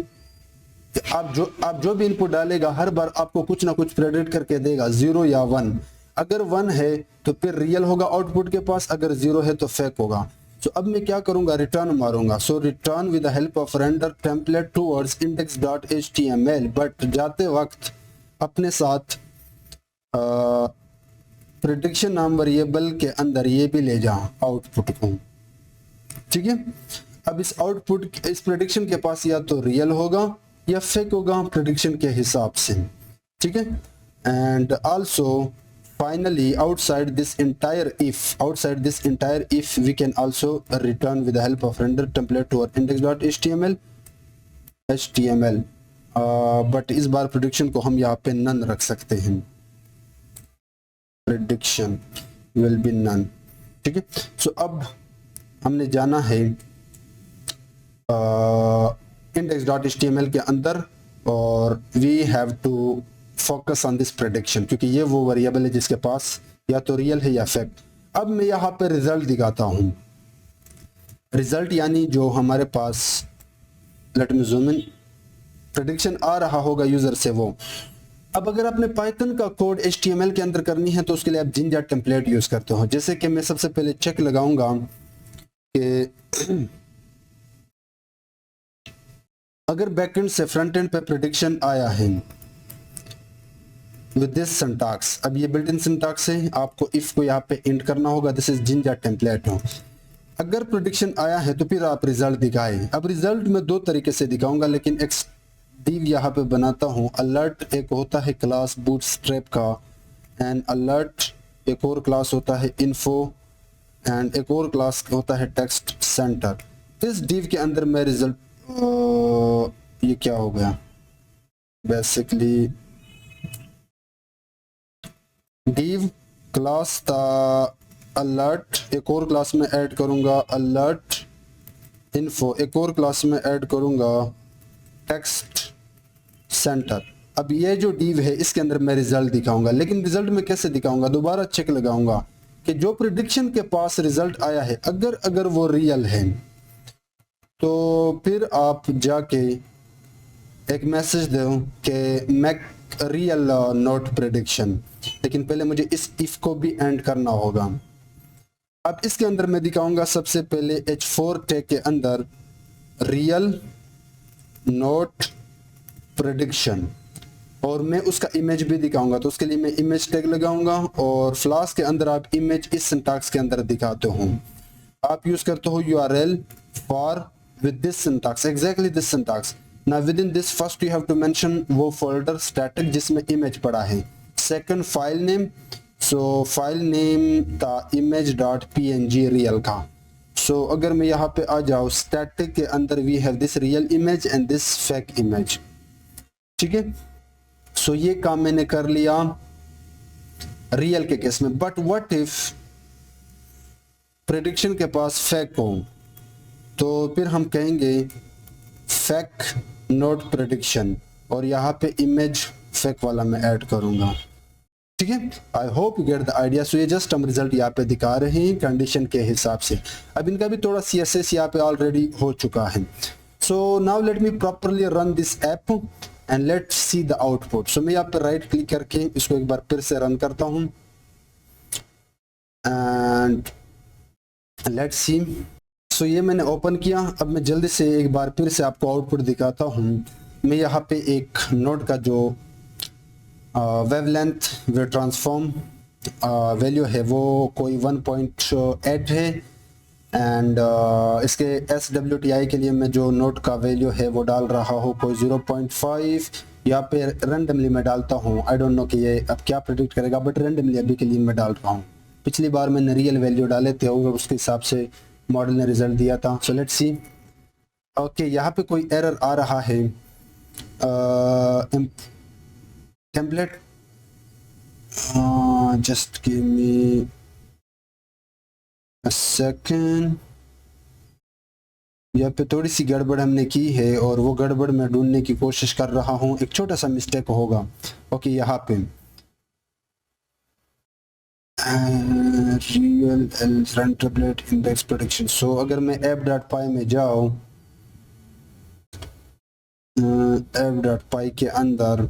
आप जो भी इनपुट डालेगा हर बार आपको कुछ ना कुछ प्रेडिक्ट करके देगा, 0 या 1। अगर 1 है तो फिर रियल होगा आउटपुट के पास, अगर 0 है तो फेक होगा। सो अब मैं क्या करूंगा, रिटर्न मारूंगा। So return with the help of render template towards index.html, but जाते वक्त अपने साथ प्रेडिक्शन नाम वेरिएबल के अंदर ये भी ले जा आउटपुट को। ठीक है, अब इस आउटपुट इस प्रेडिक्शन के पास या तो रियल होगा या फेक होगा प्रेडिक्शन के हिसाब से। ठीक है, and also finally outside this entire if we can also return with the help of render template to our index.html but इस बार प्रेडिक्शन को हम यहाँ पे नन रख सकते हैं, प्रेडिक्शन विल बी नन। ठीक है, सो अब हमने जाना है index.html के अंदर और we have to focus on this prediction, क्योंकि ये वो वेरिएबल है जिसके पास या तो रियल है या फैक्ट। अब मैं यहाँ पे रिजल्ट दिखाता हूँ, रिजल्ट यानी जो हमारे पास, let me zoom in, prediction आ रहा होगा यूजर से वो। अब अगर आपने पाइथन का कोड HTML के अंदर करनी है तो उसके लिए आप जिंजा टेम्पलेट यूज करते हो। जैसे कि मैं सबसे पहले चेक लगाऊंगा कि अगर बैकएंड से फ्रंट एंड पे प्रेडिक्शन आया है विद दिस सिंटैक्स, अब ये बिल्ट इन सिंटैक्स है, आपको इफ को यहाँ पे एंड करना होगा, दिस इज जिंजा टेम्पलेट हो। अगर प्रेडिक्शन आया है तो फिर आप रिजल्ट दिखाएं। अब रिजल्ट मैं दो तरीके से दिखाऊंगा, लेकिन एक डिव यहाँ पे बनाता हूँ। अलर्ट एक होता है क्लास बूटस्ट्रैप का, एंड अलर्ट एक और क्लास होता है इन्फो, एंड एक और क्लास होता है टेक्स्ट सेंटर। इस डिव के अंदर मैं रिजल्ट, ये क्या हो गया, बेसिकली डिव क्लास था अलर्ट, एक और क्लास में ऐड करूंगा अलर्ट इन्फो, एक और क्लास में ऐड करूंगा टेक्स्ट सेंटर। अब ये जो डिव है इसके अंदर मैं रिजल्ट दिखाऊंगा, लेकिन रिजल्ट में कैसे दिखाऊंगा, दोबारा चेक लगाऊंगा कि जो प्रेडिक्शन के पास रिजल्ट आया है अगर वो रियल है तो फिर आप जाके एक मैसेज दो कि मेक रियल नॉट प्रेडिक्शन, लेकिन पहले मुझे इस इफ को भी एंड करना होगा। अब इसके अंदर मैं दिखाऊंगा सबसे पहले H4 टैग के अंदर रियल नॉट प्रेडिक्शन, और मैं उसका इमेज भी दिखाऊंगा। तो उसके लिए मैं इमेज टैग लगाऊंगा, और फ्लास के अंदर आप इमेज इस सिंटैक्स के अंदर दिखाते हो, आप यूज करते हो URL for with this syntax, exactly this syntax. Now within this first you have to mention वो folder static जिसमें image पड़ा है, second file name, so file name था image.png real का। so अगर मैं यहाँ पे आ जाऊँ static के अंदर we have this real image and this fake image, ठीक है। so ये काम मैंने कर लिया real के केस में, but what if prediction के पास fake हो, तो फिर हम कहेंगे फेक नोट प्रेडिक्शन, और यहाँ पे इमेज फेक वाला मैं ऐड करूँगा, ठीक है। I hope you get the idea. So ये जस्ट हम रिजल्ट यहाँ पे दिखा रहे हैं कंडीशन के हिसाब से। अब इनका भी थोड़ा CSS यहाँ पे ऑलरेडी हो चुका है। So now let me properly run this app and let's see the output. So मैं यहाँ पे राइट क्लिक करके इसको एक बार फिर से रन करता हूँ एंड लेट्स सी। सो ये मैंने ओपन किया। अब मैं जल्दी से एक बार फिर से आपको आउटपुट दिखाता हूँ। मैं यहाँ पे एक नोड का जो वेवलेंथ वे ट्रांसफॉर्म वैल्यू है वो कोई 1.8 है, एंड इसके SWTI के लिए मैं जो नोड का वैल्यू है वो डाल रहा हूँ कोई 0.5। यहाँ पे रेंडमली मैं डालता हूँ, आई डोंट नो कि ये अब क्या प्रेडिक्ट करेगा, बट रेंडमली अभी के लिए मैं डाल रहा हूँ। पिछली बार मैंने रियल वैल्यू डाले थे और उसके हिसाब से मॉडल ने रिजल्ट दिया था। So let's see. ओके, यहाँ पे कोई एरर आ रहा है, template, just give me a second. यहाँ पे थोड़ी सी गड़बड़ हमने की है और वो गड़बड़ मैं ढूंढने की कोशिश कर रहा हूँ, एक छोटा सा मिस्टेक होगा। ओके, यहाँ पे real run template index prediction. So अगर मैं app.py में जाऊँ, app.py के अंदर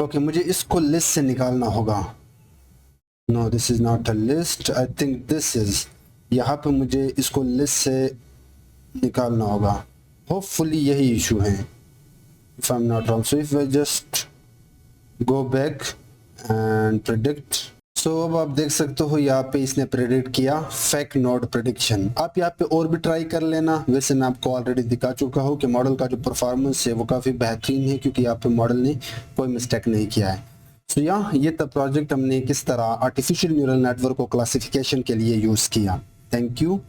ओके मुझे इसको लिस्ट से निकालना होगा। No, this is not a list, I think this is, यहाँ पे मुझे इसको लिस्ट से निकालना होगा। होपफुली यही इशू है, if I'm not wrong. So if I just go back and predict, सो अब आप देख सकते हो यहाँ पे इसने प्रेडिक्ट किया फेक नोड प्रेडिक्शन। आप यहाँ पे और भी ट्राई कर लेना। वैसे मैं आपको ऑलरेडी दिखा चुका हूँ कि मॉडल का जो परफॉर्मेंस है वो काफ़ी बेहतरीन है, क्योंकि यहाँ पे मॉडल ने कोई मिस्टेक नहीं किया है। सो ये तब प्रोजेक्ट हमने किस तरह आर्टिफिशियल न्यूरल नेटवर्क को क्लासिफिकेशन के लिए यूज़ किया। Thank you.